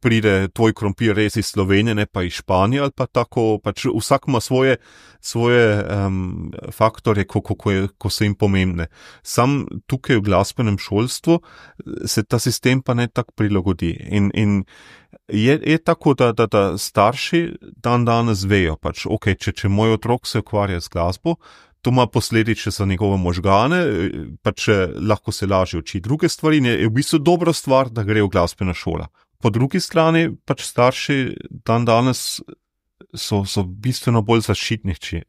pride tvoj krompir res iz Slovenije, ne pa iz Španije, ali pa tako, pač vsak ima svoje faktorje, ko so jim pomembne. Sam tukaj v glasbenem šolstvu se ta sistem pa ne tako prilagodi. In je tako, da starši dan danes vejo, pač, ok, če moj otrok se ukvarja z glasbo, to ima posledice za njegove možgane, pač lahko se lažje uči druge stvari, je v bistvu dobra stvar, da gre v glasbena šola. Po drugi strani pač starši dan danes so bistveno bolj zaščitniški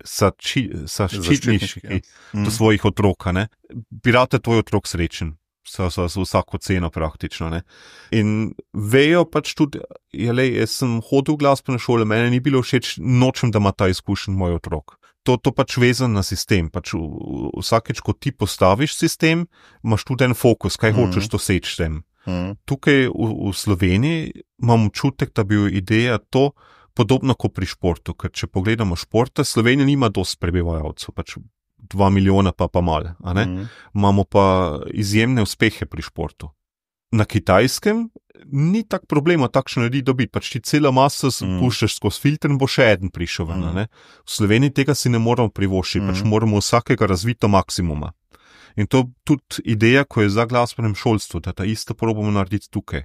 do svojih otrok, ne. Bi rad tvoj otrok srečen, za vsako ceno praktično, ne. In vejo pač tudi, jaz sem hodil v glasbene šole, mene ni bilo všeč, nočem, da ima ta izkušen moj otrok. To pač vezan na sistem, pač vsakeč, ko ti postaviš sistem, imaš tudi en fokus, kaj hočeš doseči s tem. Tukaj v Sloveniji imam občutek, da bi ideja to podobno kot pri športu, ker če pogledamo športe, Slovenija nima dosti prebivalcev, pač 2 milijona pa malo, a ne? Imamo pa izjemne uspehe pri športu. Na Kitajskem ni tak problema takšne ljudi dobiti, pač ti cela masa puščaš skozi filter in bo še eden prišel ven, ne? V Sloveniji tega si ne moramo privoščiti, pač moramo vsakega razviti do maksimuma. In to tudi ideja, ko je za glasbenem šolstvu, da isto probamo narediti tukaj.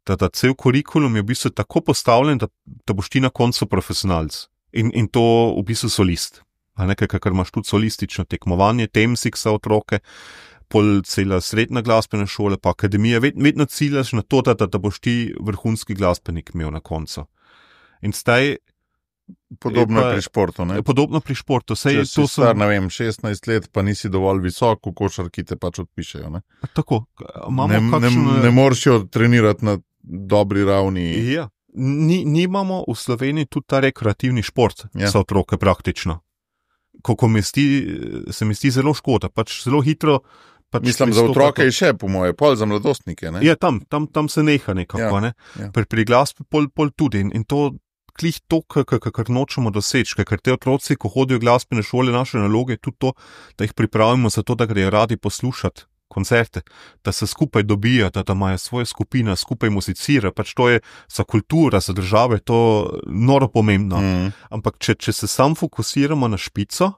Da cel kurikulum je v bistvu tako postavljen, da boš ti na koncu profesionalc. In to v bistvu solist. A nekaj, ker imaš tudi solistično tekmovanje, temsik za otroke, pol cela srednja glasbena šola, pa akademija, vedno ciljaš na to, da boš ti vrhunski glasbenik imel na koncu. In zdaj... Podobno je pri športu, ne? Podobno pri športu. Če si star, 16 let, pa nisi dovolj visok, v košarki te pač odpišejo, ne? Tako. Ne moreš jo trenirati na dobri ravni. Ja. Nimamo v Sloveniji tudi ta rekreativni šport za otroke praktično. Ko se mi zdi zelo škoda, pač zelo hitro... Mislim, za otroke je še, po moje, pol za mladostnike, ne? Ja, tam se neha nekako, ne? Pri glasbi pol tudi in to klih to, kar nočemo doseči, ker te otroci, ko hodijo v glasbene šole, naše naloge je tudi to, da jih pripravimo za to, da grejo radi poslušati koncerte, da se skupaj dobijo, da imajo svoje skupine, skupaj muzicirajo, pač to je za kulturo, za države, to noro pomembno. Ampak če se sam fokusiramo na špico,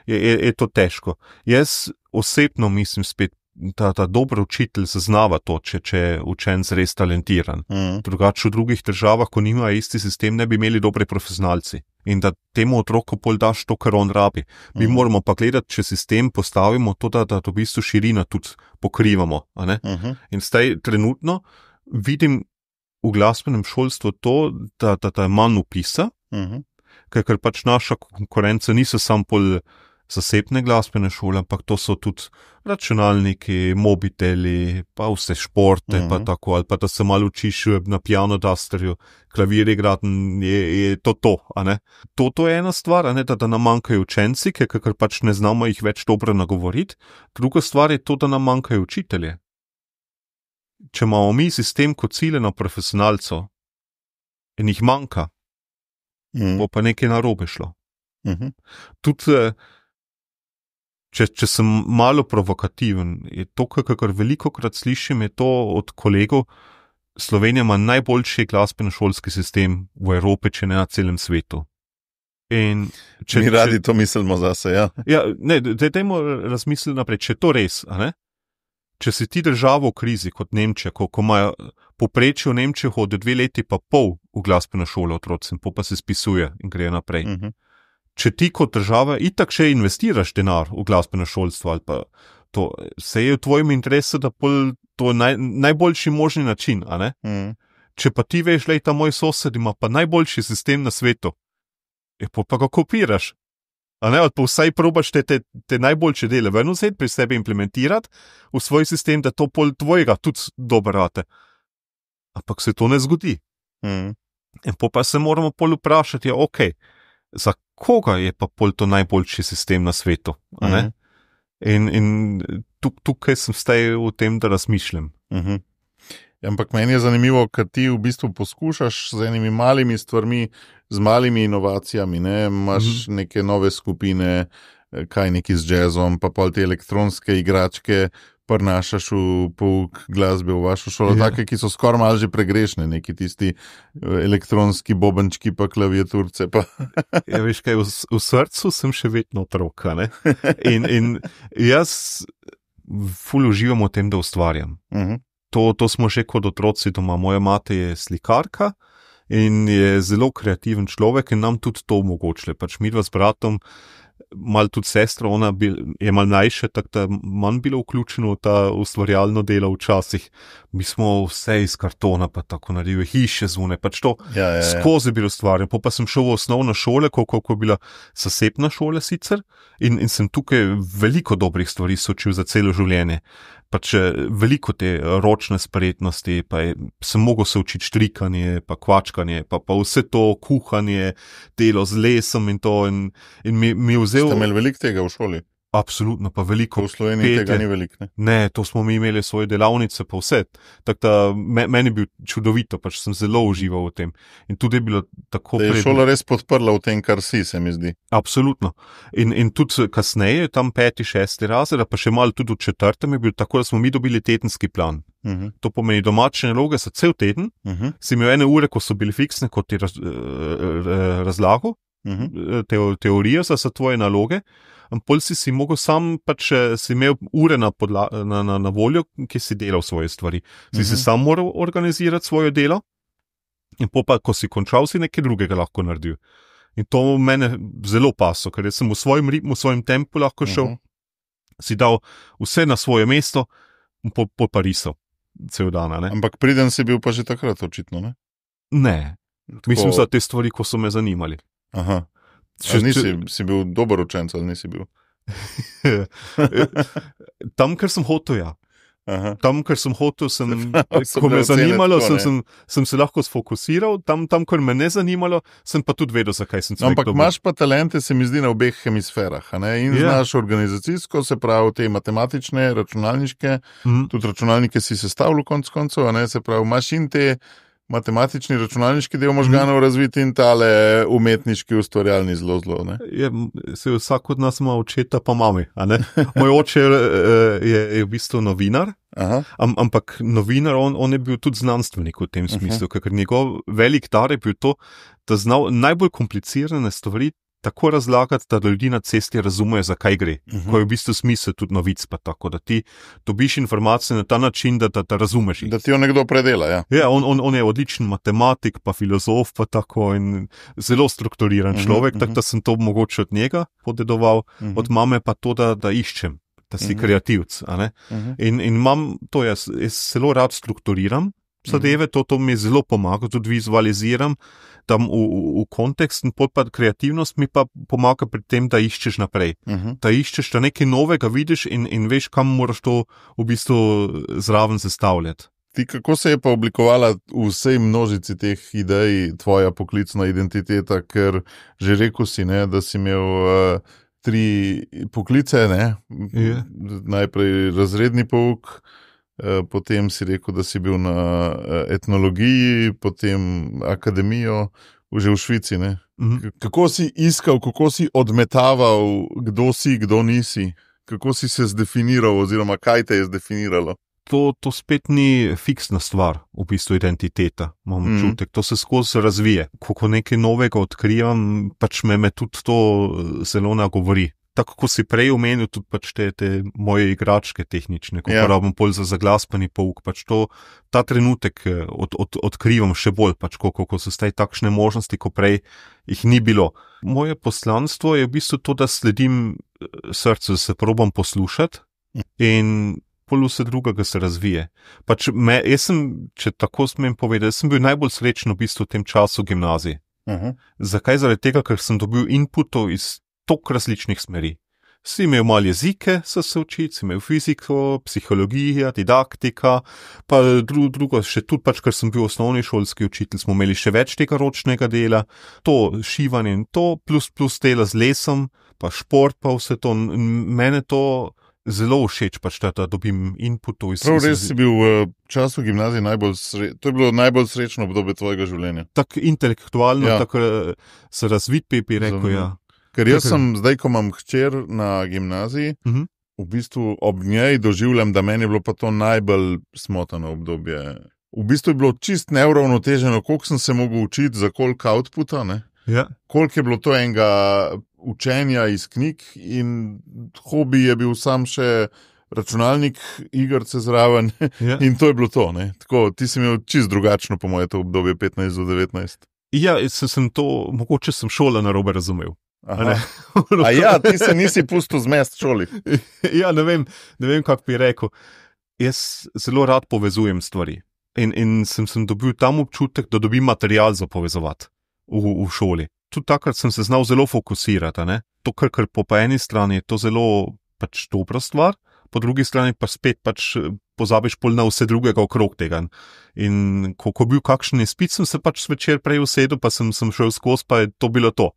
je to težko. Jaz osebno mislim spet, da dober učitelj zaznava to, če je učenec res talentiran. Drugače v drugih državah, ko nimajo isti sistem, ne bi imeli dobre profesionalci. In da temu otroku pol daš to, kar on rabi. Mi moramo pa gledati, če sistem postavimo to, da v bistvu širino tudi pokrivamo. A ne? In zdaj trenutno vidim v glasbenem šolstvu to, da je manj upisa, ker pač naša konkurenca niso samo pol zasebne glasbene šole, ampak to so tudi računalniki, mobiteli, pa vse športe, pa tako, ali pa da se malo učiš na piano dusterju, klavir igrati, je to, a ne. To je ena stvar, a ne, da nam manjkajo učenci, ker pač ne znamo jih več dobro nagovoriti. Druga stvar je to, da nam manjkajo učitelje. Če imamo mi sistem kot cilje na profesionalcev in jih manjka, bo pa nekaj narobe šlo. Tudi Če sem malo provokativen, je to, kar velikokrat slišim, je to od kolegov, Slovenija ima najboljši glasbeno-šolski sistem v Evropi, če ne na celem svetu. Mi radi to mislimo zase, ja. Ja, ne, dajmo razmisliti naprej, če je to res, a ne? Če si ti država v krizi, kot Nemčija, ko imajo povprečje v Nemčiji hodi 2 leti pa pol v glasbeno šolo otrocem, pa se spisuje in gre naprej. Če ti kot država itak še investiraš denar v glasbeno šolstvo ali pa to, se je v tvojem interesu, da to je najboljši možni način, a ne? Če pa ti veš, ta moj sosed ima pa najboljši sistem na svetu, pa ga kopiraš, a ne? Pa vsaj probaš te najboljše dele ven vzeti, pri sebi implementirati v svoj sistem, da to pol tvojega tudi dobro rate. Ampak se to ne zgodi. In pa se moramo pol vprašati, za koga je pa pol to najboljši sistem na svetu, a ne? In tukaj sem zdaj v tem, da razmišljam. Ampak meni je zanimivo, ker ti v bistvu poskušaš z enimi malimi stvarmi, z malimi inovacijami, ne? Imaš neke nove skupine, kaj neki z jazzom, pa pol te elektronske igračke, prinašaš v pouk glasbe v vašo šolo, take, ki so skoraj malo že pregrešne, neki tisti elektronski bobenčki pa klaviaturce. Pa. Ja, veš kaj, v srcu sem še vedno otrok, ne? In jaz ful uživam v tem, da ustvarjam. To smo že kot otroci doma. Moja mati je slikarka in je zelo kreativen človek in nam tudi to omogočile. Pač midva s bratom, malo tudi sestra, ona je malo mlajša, tako da manj bilo vključeno v ta ustvarjalno delo včasih. Mi smo vse iz kartona pa tako naredili, hiše zune, pač to skozi bilo ustvarjeno. Pa sem šel v osnovno šole, koliko je bila zasebna šola sicer in sem tukaj veliko dobrih stvari se učil za celo življenje. Pač veliko te ročne spretnosti, pa sem mogel se učiti štrikanje, pa kvačkanje, pa vse to kuhanje, delo z lesom in to. In mi je vzel... Ste imeli veliko tega v šoli? Absolutno, pa veliko. V Sloveniji tega ni veliko, ne? Ne, to smo mi imeli svoje delavnice, pa vse. Tako da meni je bil čudovito, pač sem zelo užival v tem. In tudi je bilo tako... Da je šola res podprla v tem, kar si, se mi zdi. Absolutno. In tudi kasneje, tam 5., 6. razred, pa še malo tudi v 4. je bil tako, da smo mi dobili tedenski plan. To pomeni domače naloge za cel teden. Si imel 1 ure, ko so bili fiksne, kot ti razlagal, teorija za tvoje naloge. Pol si mogel sam, pač si imel ure na voljo, ki si delal svoje stvari. Si sam moral organizirati svoje delo in pa, ko si končal, si nekaj drugega lahko naredil. In to mene zelo paso, ker sem v svojem ritmu, v svojem tempu lahko šel, si dal vse na svoje mesto in po Parisu cel dan. Ne? Ampak priden si bil pa že takrat očitno, ne? Ne, mislim za te stvari, ko so me zanimali. Aha. Si bil dober učenec ali nisi bil? Tam, ker sem hotel, ja. Tam, ker sem hotel, ko me zanimalo, sem se lahko sfokusiral, tam, ker me ne zanimalo, sem pa tudi vedel, zakaj sem Ampak imaš pa talente, se mi zdi, na obeh hemisferah, ne? In znaš organizacijsko, se pravi te matematične, računalniške, tudi računalnike si sestavljal konec koncev, ne? Se pravi, imaš in te matematični, računalniški del možganov razviti in tale umetniški, ustvarjalni zelo, ne? Se vsak od nas ima očeta pa mami, a ne? Moj oče je v bistvu novinar, ampak novinar, on je bil tudi znanstvenik v tem smislu, ker njegov velik dar je bil to, da znal najbolj komplicirane stvari tako razlagati, da ljudi na cesti razumejo, zakaj gre. Ko je v bistvu smisel tudi novic pa tako, da ti dobiš informacije na ta način, da razumeš. Da ti jo nekdo predela, ja. Ja, on je odličen matematik, pa filozof pa tako in zelo strukturiran človek, tako da sem to mogoče od njega podedoval, od mame pa to, da iščem, da si kreativc, a ne. In imam to, jaz zelo rad strukturiram zadeve, to mi zelo pomaga, tudi vizualiziram, tam v kontekst in pa kreativnost mi pa pomaga pri tem, da iščeš naprej. Da iščeš, da nekaj novega vidiš in veš, kam moraš to v bistvu zraven sestavljati. Ti, kako se je pa oblikovala v vsej množici teh idej tvoja poklicna identiteta, ker že rekel si, ne, da si imel 3 poklice, ne? Najprej razredni pouk, potem si rekel, da si bil na etnologiji, potem akademijo, že v Švici, ne? Kako si iskal, kako si odmetaval, kdo si, kdo nisi? Kako si se zdefiniral oziroma kaj te je zdefiniralo? To spet ni fiksna stvar, v bistvu identiteta, imam občutek. To se skozi razvije. Ko nekaj novega odkrivam, pač me tudi to zelo nagovori. Tako, ko si prej omenil tudi pač te moje igračke tehnične, ko uporabljam pol za glasbeni pouk, pač ta trenutek odkrivam še bolj, pač ko so zdaj takšne možnosti, ko prej jih ni bilo. Moje poslanstvo je v bistvu to, da sledim srcu, da se probam poslušati in pol vse drugega se razvije. Pač jaz sem, če tako smem povedati, sem bil najbolj srečen v bistvu v tem času gimnazije. Zakaj? Zaradi tega, ker sem dobil inputov iz toliko različnih smeri. Si imel malo jezike, se učiti, si imel fiziko, psihologija, didaktika, pa drugo še tudi pač, ker sem bil osnovni šolski učitelj, smo imeli še več tega ročnega dela, to šivanje in to, plus dela z lesom, pa šport, pa vse to. Mene to zelo všeč, pač da dobim inputov iz... Prav res si bil v času gimnazije to je bilo najbolj srečno obdobje tvojega življenja. Tako intelektualno, tako se razvit bi rekel, ja. Ker jaz sem zdaj, ko imam hčer na gimnaziji, v bistvu ob njej doživljam, da meni je bilo pa to najbolj smotano obdobje. V bistvu je bilo čist neuravnoteženo, koliko sem se mogel učiti, za koliko outputa, ne? Ja. Koliko je bilo to enega učenja iz knjig in hobi je bil sam še računalnik, igrice zraven Ja. in to je bilo to. Ne? Tako, ti si imel čist drugačno, po moje, to obdobje 15 do 19. Ja, sem to, mogoče sem šola narobe razumel. Aha. A ja, ti se nisi pustil zmest šoli. Ja, ne vem, kako bi rekel. Jaz zelo rad povezujem stvari. In sem dobil tam občutek, da dobim material za povezovati v šoli. Tudi takrat sem se znal zelo fokusirati. Ne? To, kar po eni strani je to zelo pač dobra stvar, po drugi strani pa spet pač pozabiš pol na vse drugega okrog tega. In ko bil kakšen izpit, sem se pač večer prej usedel, pa sem šel skozi, pa je to bilo to.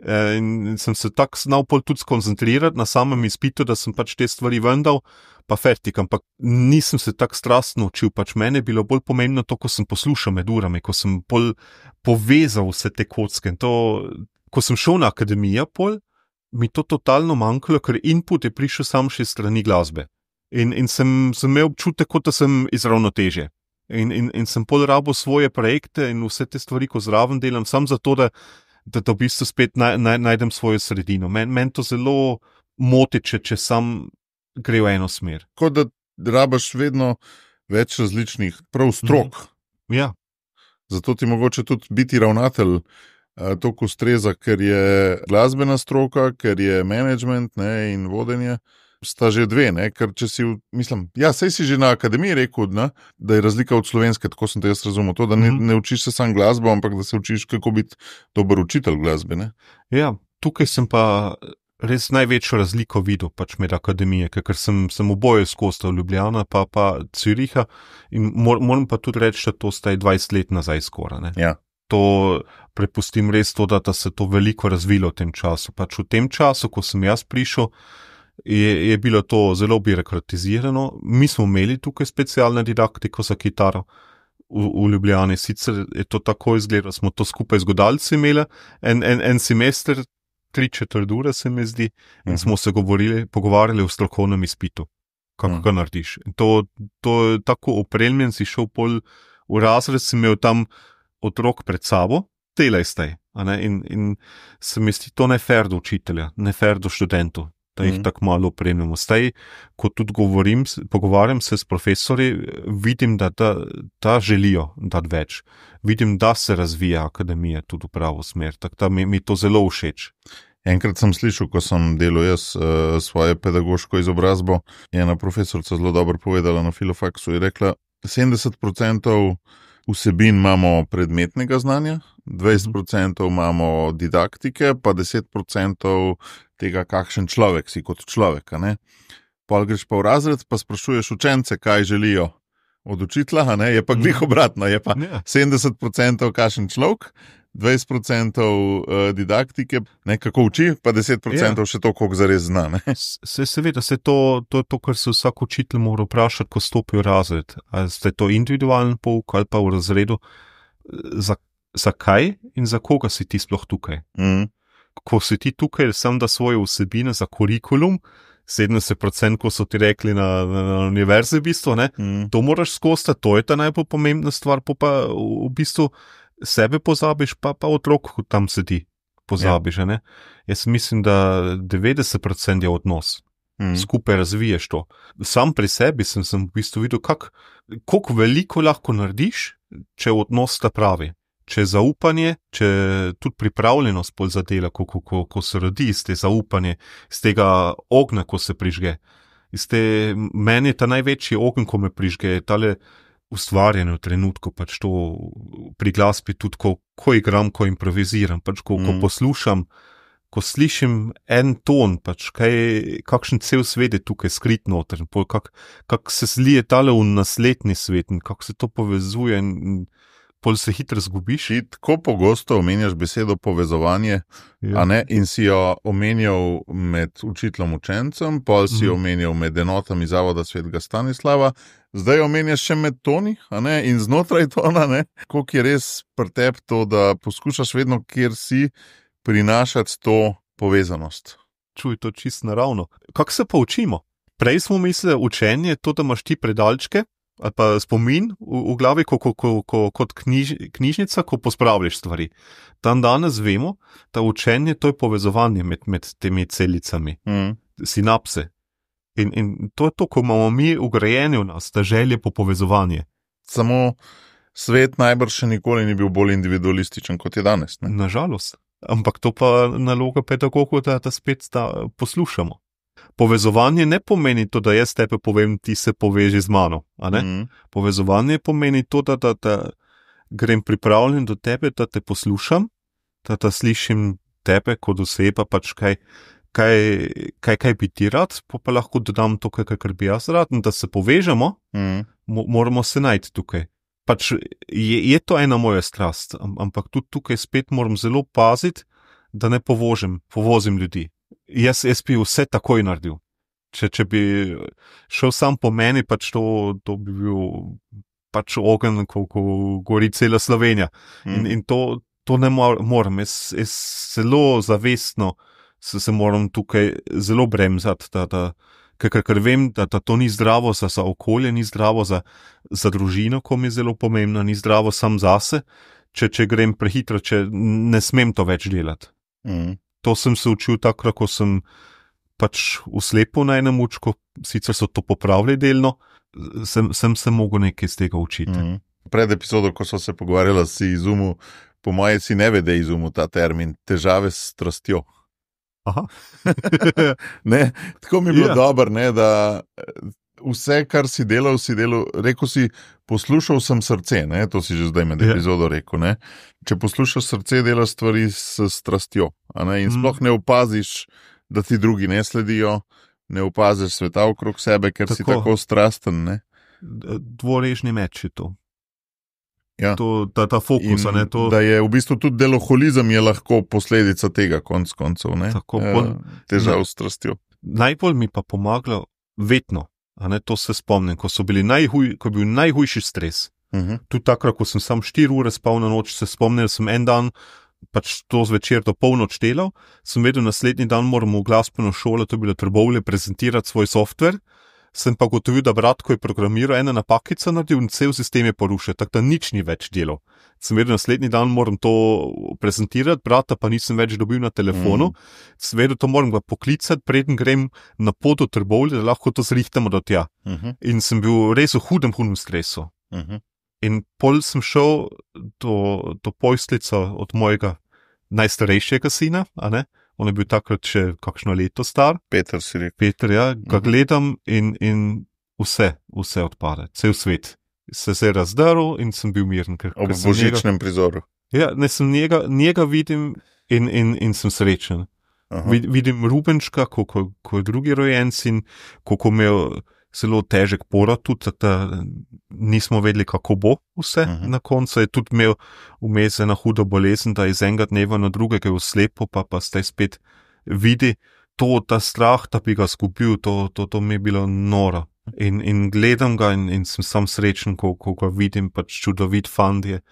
In sem se tako znal pol tudi skoncentrirati na samem izpitu, da sem pač te stvari vendal, pa fertik, ampak nisem se tako strastno učil, pač mene je bilo bolj pomembno to, ko sem poslušal med urami, ko sem pol povezal vse te kocke. Ko sem šel na akademijo pol, mi to totalno manjkalo, ker input je prišel sam še strani glasbe. In sem imel občutek, kot da sem iz ravnotežja. In sem pol rabo svoje projekte in vse te stvari, ko zraven delam, sam zato, da v bistvu spet najdem svojo sredino. Meni to zelo moti, če sam gre v eno smer. Kot da rabaš vedno več različnih prav strok. Ja. Zato ti mogoče tudi biti ravnatelj toliko ustreza, ker je glasbena stroka, ker je management, ne, in vodenje. Sta že dve, ne? Ker če si, mislim, ja, sej si že na akademiji rekel, ne, da je razlika od slovenske, tako sem te jaz razumel, to, da ne učiš se sam glasbo, ampak da se učiš, kako biti dober učitelj glasbe, ne? Ja, tukaj sem pa res največjo razliko videl pač med akademije, ker sem oboje skozi Ljubljana pa Züricha in moram pa tudi reči, da to sta 20 let nazaj skoraj, ne? Ja. To prepustim res to, da se to veliko razvilo v tem času. Pač v tem času, ko sem jaz prišel, je bilo to zelo birokratizirano. Mi smo imeli tukaj specialno didaktiko za kitaro v Ljubljani, sicer je to tako izgledalo, smo to skupaj z godalci imeli, en semester, 3/4 ure se mi zdi, in smo se pogovarjali o strokovnem izpitu, kako ga narediš. In to je tako opremljen, si šel pol v razred, si imel tam otrok pred sabo, delaj staj. In se mi zdi to ne fair do učitelja, ne fair do študentov, da jih tako malo opremljamo. Zdaj, ko tudi pogovarjam se s profesori, vidim, da želijo dati več. Vidim, da se razvija akademija tudi v pravo smer, tako da mi to zelo všeč. Enkrat sem slišal, ko sem delal jaz svojo pedagoško izobrazbo, je ena profesorica zelo dobro povedala na filofaksu, je rekla, 70% vsebin imamo predmetnega znanja, 20% imamo didaktike, pa 10% tega, kakšen človek si kot človek. Pol greš pa v razred, pa sprašuješ učence, kaj želijo od učitelja, je pa glih obratno, je pa 70% kakšen človek, 20% didaktike, kako uči, pa 10% še to, koliko zares zna. Seveda, to je to, kar se vsak učitelj mora vprašati, ko stopi v razred. Ali ste to individualen pouk ali pa v razredu, zakaj in za koga si ti sploh tukaj? Ko si ti tukaj, sem da svoje vsebine za kurikulum, 70%, ko so ti rekli na univerzi, v bistvu, to moraš skosti, to je ta najbolj pomembna stvar, pa v bistvu sebe pozabiš, pa otrok, ko tam sedi, pozabiš. Ja. Jaz mislim, da 90% je odnos. Skupaj razviješ to. Sam pri sebi sem v bistvu videl, koliko veliko lahko narediš, če je odnos ta pravi. Če je zaupanje, če je tudi pripravljenost pol za dela, ko se rodi iz te zaupanje, iz tega ognja, ko se prižge. Meni je ta največji ogenj, ko me prižge, je tale ustvarjanje v trenutku, pač to pri glasbi tudi, ko igram, ko improviziram, pač ko poslušam, ko slišim en ton, pač kakšen cel svet je tukaj skrit noter, kako se zlije tale v naslednji svet in kako se to povezuje in pol se hitro zgubiš. Ti tako pogosto omenjaš besedo povezovanje, in si jo omenjal med učiteljem učencem, pol si jo omenjal med enotami Zavoda Svetega Stanislava, zdaj omenjaš še med toni, in znotraj tona, koliko je res pri tebi to, da poskušaš vedno, kjer si, prinašati to povezanost. Čuj, to čisto naravno. Kako se pa učimo? Prej smo mislili, učenje je to, da imaš ti predalčke ali pa spomin v glavi kot knjižnica, ko pospravljaš stvari. Danes vemo, da učenje to je povezovanje med temi celicami, sinapse. In to je to, ko imamo mi ugrajeni v nas, ta želje po povezovanje. Samo svet najbrž še nikoli ni bil bolj individualističen, kot je danes. Ne? Nažalost. Ampak to pa naloga pedagogov, da spet poslušamo. Povezovanje ne pomeni to, da jaz tebe povem, ti se poveži z mano. Povezovanje pomeni to, da grem pripravljen do tebe, da te poslušam, da slišim tebe kot oseba, pač kaj bi ti rad, pa lahko dodam to, kar bi jaz rad, in da se povežemo, moramo se najti tukaj. Pač je to ena moja strast, ampak tudi tukaj spet moram zelo paziti, da ne povozim ljudi. Jaz bi vse takoj naredil. Če bi šel sam po meni, pač to bi bil pač ogenj, ko gori cela Slovenija. In to ne moram. Jaz zelo zavestno se moram tukaj zelo bremzati, ker vem, da to ni zdravo za okolje, ni zdravo za družino, ko mi je zelo pomembno, ni zdravo sam zase, če grem prehitro, če ne smem to več delati. To sem se učil takrat, ko sem pač uslepil na enem učku, sicer so to popravili delno, sem se mogel nekaj iz tega učiti. Pred epizodo, ko so se pogovarjali, si izumil, po moje si ne vede izumil ta termin, težave s strastjo. Aha. Ne, tako mi je bilo dobro, da vse, kar si delal, rekel si, poslušal sem srce, ne? To si že zdaj med epizodo rekel. Ne? Če poslušaš srce, delaš stvari s strastjo, in sploh ne opaziš, da ti drugi ne sledijo, ne opaziš sveta okrog sebe, ker si tako strasten. Ne? Dvorežni meč je to. Ja. Ta fokus. Da je v bistvu tudi deloholizem je lahko posledica tega, konc koncev, težav s strastjo. Najbolj mi pa pomagalo vedno, to se spomnim, ko je bil najhujši stres. Tudi takrat, ko sem sam 4 ure spal na noč, se spomnim, sem en dan, pač to zvečer do polnoč delal, sem vedel, naslednji dan moram v glasbeno šolo, to je bilo Trbovlje, prezentirati svoj softver. Sem pa gotovil, da brat, ko je programiral, ena napakica naredil in cel sistem je porušil, tako da nič ni več delal. Sem vedel, naslednji dan moram to prezentirati, brata pa nisem več dobil na telefonu, sem vedel, to moram ga poklicati, preden grem na pot do Trbovlje, da lahko to zrihtamo do tja. In sem bil res v hudem stresu. In pol sem šel do pojslica od mojega najstarejšega sina, on je bil takrat še kakšno leto star. Peter si rekel. Peter, ja, ga gledam in vse odpade, cel svet. Se je razdaril in sem bil miren. Ob božičnem prizoru. Ja, ne, sem njega vidim in sem srečen. Vidim Rubenčka, ko je drugi rojenci in ko imel zelo težek porod, tudi da nismo vedeli, kako bo vse. Na koncu je tudi imel vmes ena huda bolezen, da iz enega dneva na drugega je slepo, pa zdaj spet vidi ta strah, da bi ga zgubil, to mi je bilo noro. In gledam ga in sem sam srečen, ko ga vidim, pač čudovit fant je.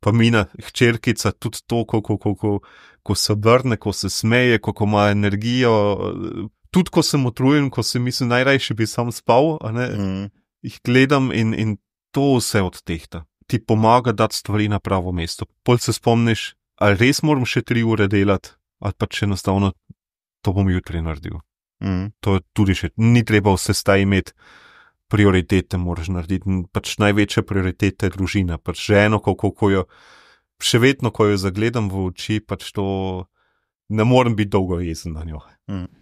Pa mina hčerkica, tudi to, ko se vrne, ko se smeje, ko ima energijo. Tudi ko sem utrujen, ko si mislim, najrajši bi sam spal, jih gledam in to vse odtehta. Ti pomaga dati stvari na pravo mesto. Pol se spomniš, ali res moram še 3 ure delati, ali pa če enostavno to bom jutri naredil. To je tudi še, ni treba vse staj imeti, prioritete moraš narediti. Pač največja prioriteta je družina. Pač ženo, ko jo, še vedno, ko jo zagledam v oči, pač to ne morem biti dolgo jezen na njo.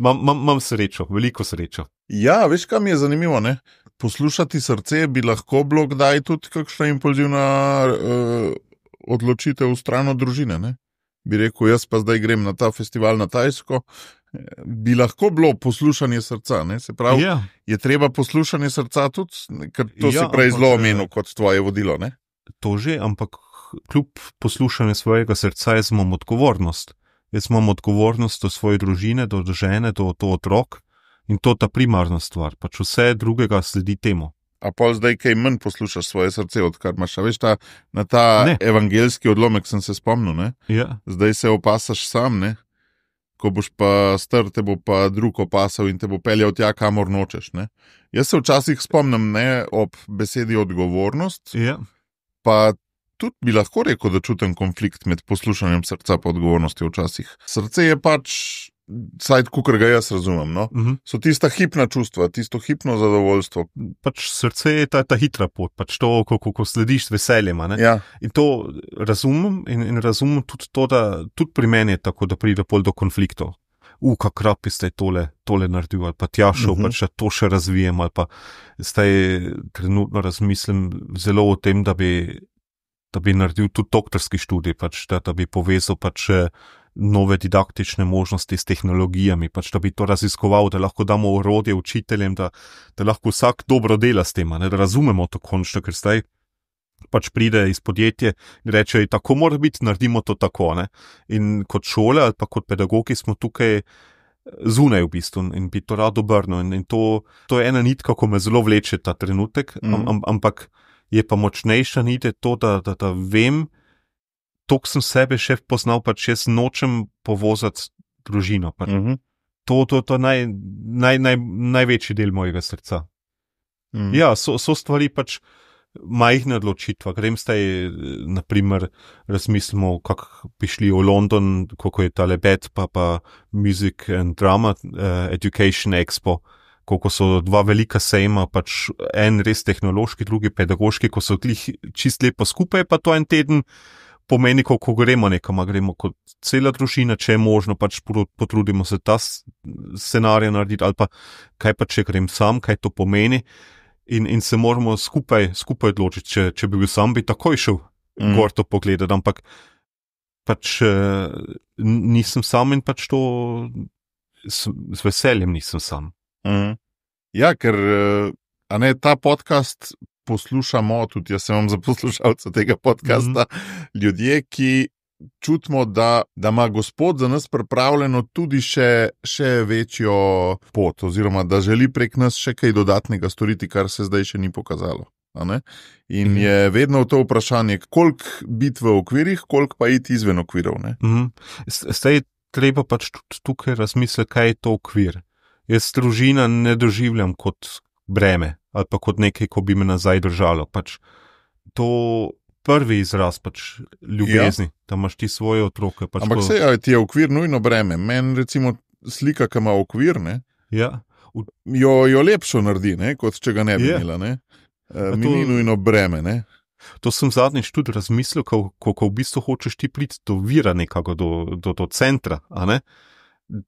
Imam srečo, veliko srečo. Ja, veš, kaj mi je zanimivo, ne? Poslušati srce bi lahko bilo kdaj tudi kakšna impulzivna odločitev v stran od družine, ne? Bi rekel, jaz pa zdaj grem na ta festival na Tajsko, bi lahko bilo poslušanje srca, ne? Se pravi, je treba poslušanje srca tudi, ker to si prej zelo omenil kot tvoje vodilo, ne? To že, ampak kljub poslušanju svojega srca jaz imam odgovornost. Jaz imam odgovornost do svoje družine, do žene, do otrok in to ta primarna stvar. Pač vse drugega sledi temu. A pol zdaj kaj manj poslušaš svoje srce, odkar imaš, veš, na ta evangeljski odlomek sem se spomnil, ne? Ja. Zdaj se opasaš sam, ne? ko boš pa star, te bo pa drug opasal in te bo peljal tja, kamor nočeš. Ne? Jaz se včasih spomnim ob besedi odgovornost, pa tudi bi lahko rekel, da čutim konflikt med poslušanjem srca pa odgovornostjo včasih. Srce je pač, saj kakor ga jaz razumem, no? So tista hipna čustva, tisto hipno zadovoljstvo. Pač srce je ta hitra pot, pač to, ko slediš z veseljem. Ja. In to razumem in razumem tudi to, da tudi pri meni je tako, da pride pol do konfliktov. Kak rapi ste tole naredil, ali pa tjašel, pač to še razvijem, ali pa zdaj trenutno razmislim zelo o tem, da bi naredil tudi doktorski študij, pač, da bi povezal pač nove didaktične možnosti s tehnologijami, pač, da bi to raziskoval, da lahko damo orodje učiteljem, da lahko vsak dobro dela s tem, da razumemo to končno, ker zdaj pač pride iz podjetje in reče, tako mora biti, naredimo to tako. Ne? In kot šole ali pa kot pedagogi smo tukaj zunaj v bistvu in bi to rad obrnil. In to je ena nitka, ko me zelo vleče ta trenutek, ampak je pa močnejša nit to, da vem, toliko sem sebe še poznal, pač jaz nočem povozati družino. Pač. To je največji del mojega srca. Ja, so stvari pač majhne odločitve. Grem zdaj, naprimer, razmislimo, kako bi šli v London, kako je tale BED, pa Music and Drama Education Expo, koliko so dva velika sejma, pač en res tehnološki, drugi pedagoški, ko so čist lepo skupaj, pa to en teden pomeni, ko gremo nekam, gremo kot cela družina, če je možno, pač potrudimo se ta scenarij narediti, ali pa kaj pa, če grem sam, kaj to pomeni. In se moramo skupaj odločiti, če bi bil sam, bi takoj šel gor to pogledati, ampak pač nisem sam in pač to z veseljem nisem sam. Ja, ker ta podcast poslušamo, tudi jaz sem vam za poslušalca tega podcasta, ljudje, ki čutimo, da ima Gospod za nas pripravljeno tudi še večjo pot, oziroma da želi prek nas še kaj dodatnega storiti, kar se zdaj še ni pokazalo. In je vedno to vprašanje, koliko biti v okvirih, koliko pa iti izven okvirov. Zdaj treba pač tudi tukaj razmisliti, kaj je to okvir. Jaz družina ne doživljam kot breme, ali pa kot nekaj, ko bi me nazaj držalo. Pač to prvi izraz pač ljubezni, da imaš ti svoje otroke. Pač ampak sej ti je okvir nujno breme. Meni recimo slika, ki ima okvir, jo lepšo naredi, kot če ga ne bi imela. Mi ni nujno breme. To sem zadnjič tudi razmislil, ko v bistvu hočeš ti priti do vira nekako, do centra,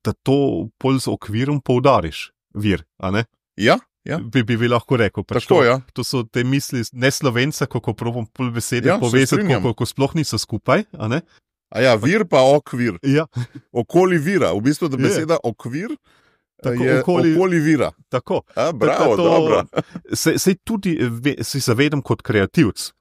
da to pol z okvirom poudariš vir. Ja. Bi lahko rekel. Pač tako, to so te misli ne Slovenca, ko probam pol besede povezati, ko sploh niso skupaj. Vir pa okvir. Ja. Okoli vira. V bistvu, da beseda okvir je okoli vira. Tako. Bravo, dobro. Sej tudi si zavedam kot kreativc,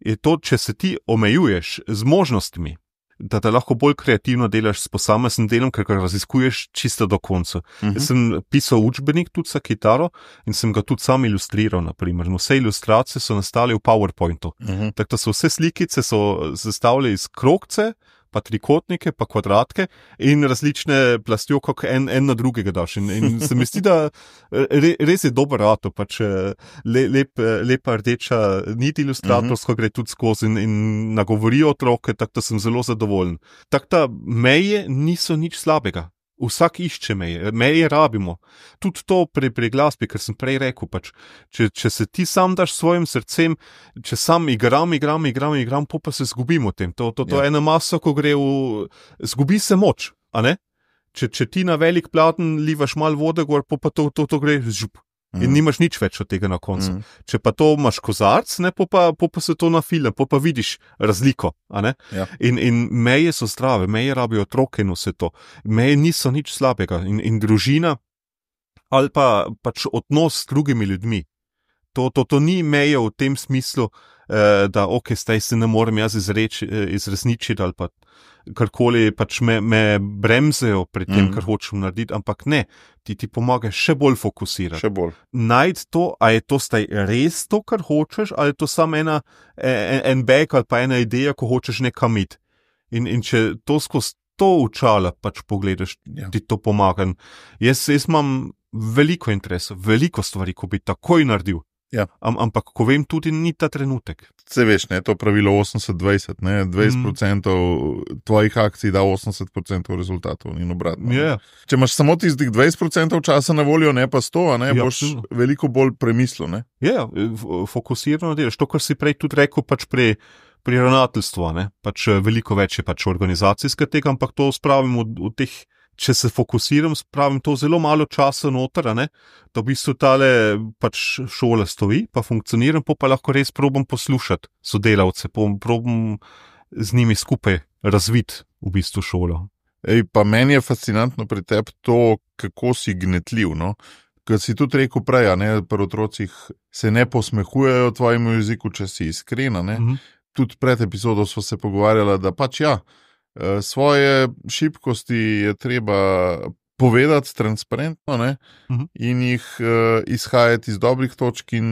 je to, če se ti omejuješ z možnostmi, da lahko bolj kreativno delaš s posameznim delom, ker ga raziskuješ čisto do konca. Jaz sem pisal učbenik tudi za kitaro in sem ga tudi sam ilustriral, naprimer. Vse ilustracije so nastale v PowerPointu. Tako da so vse slikice zastavljene iz krogce, pa trikotnike, pa kvadratke in različne plastjo, kako en na drugega daš. In se mi zdi, da res je dober rato, pač lepa rdeča nit ilustratorsko gre tudi skozi in nagovori otroke, tako da sem zelo zadovoljen. Tako da meje niso nič slabega. Vsak išče meje rabimo. Tudi to pri glasbi, ker sem prej rekel, pač, če se ti sam daš svojim srcem, če sam igram, pa se zgubim v tem. To je ena masa, ko gre zgubi se moč, a ne? Če ti na velik platen livaš malo vode gor, pa to gre žup. In nimaš nič več od tega na koncu. Če pa to imaš kozarc, pa se to nafilja, pa vidiš razliko. Ja. In meje so zdrave, meje rabijo otroke in vse to. Meje niso nič slabega. In družina ali pa pač odnos s drugimi ljudmi. To ni meje v tem smislu, da zdaj se ne morem jaz izresničiti ali pa karkoli pač me bremzejo pri tem, kar hočem narediti, ampak ne, ti pomagaš še bolj fokusirati. Še bolj. Najdi to, a je to zdaj res to, kar hočeš, ali je to samo en beg ali pa ena ideja, ko hočeš nekam iti. In če to skozi to očala pač pogledaš, ti to pomaga. Jaz imam veliko interesa, veliko stvari, ko bi takoj naredil. Ja. Ampak, ko vem, tudi ni ta trenutek. Se veš, ne, to pravilo 80-20, ne, 20% tvojih akcij da 80% rezultatov in obratno. Yeah. Če imaš samo tistih 20% časa na voljo, ne pa 100, ne, boš veliko bolj premislil, ne. Ja, fokusirano delaš. To, kar si prej tudi rekel, pač pri ravnateljstvu, ne, pač veliko več je pač organizacijske tega, ampak to spravim v teh. Če se fokusiram, spravim to zelo malo časa noter, ne? Da v bistvu tale pač šola stoji, pa funkcioniram, pa lahko res probam poslušati sodelavce, probam z njimi skupaj razviti v bistvu šolo. Pa meni je fascinantno pri tebi to, kako si gnetljiv, no? Ker si tudi rekel prej, ne, pri otrocih se ne posmehujejo tvojemu jeziku, če si iskrena, ne? Tudi pred epizodo smo se pogovarjali, da pač svoje šibkosti je treba povedati transparentno, ne? In jih izhajati iz dobrih točk in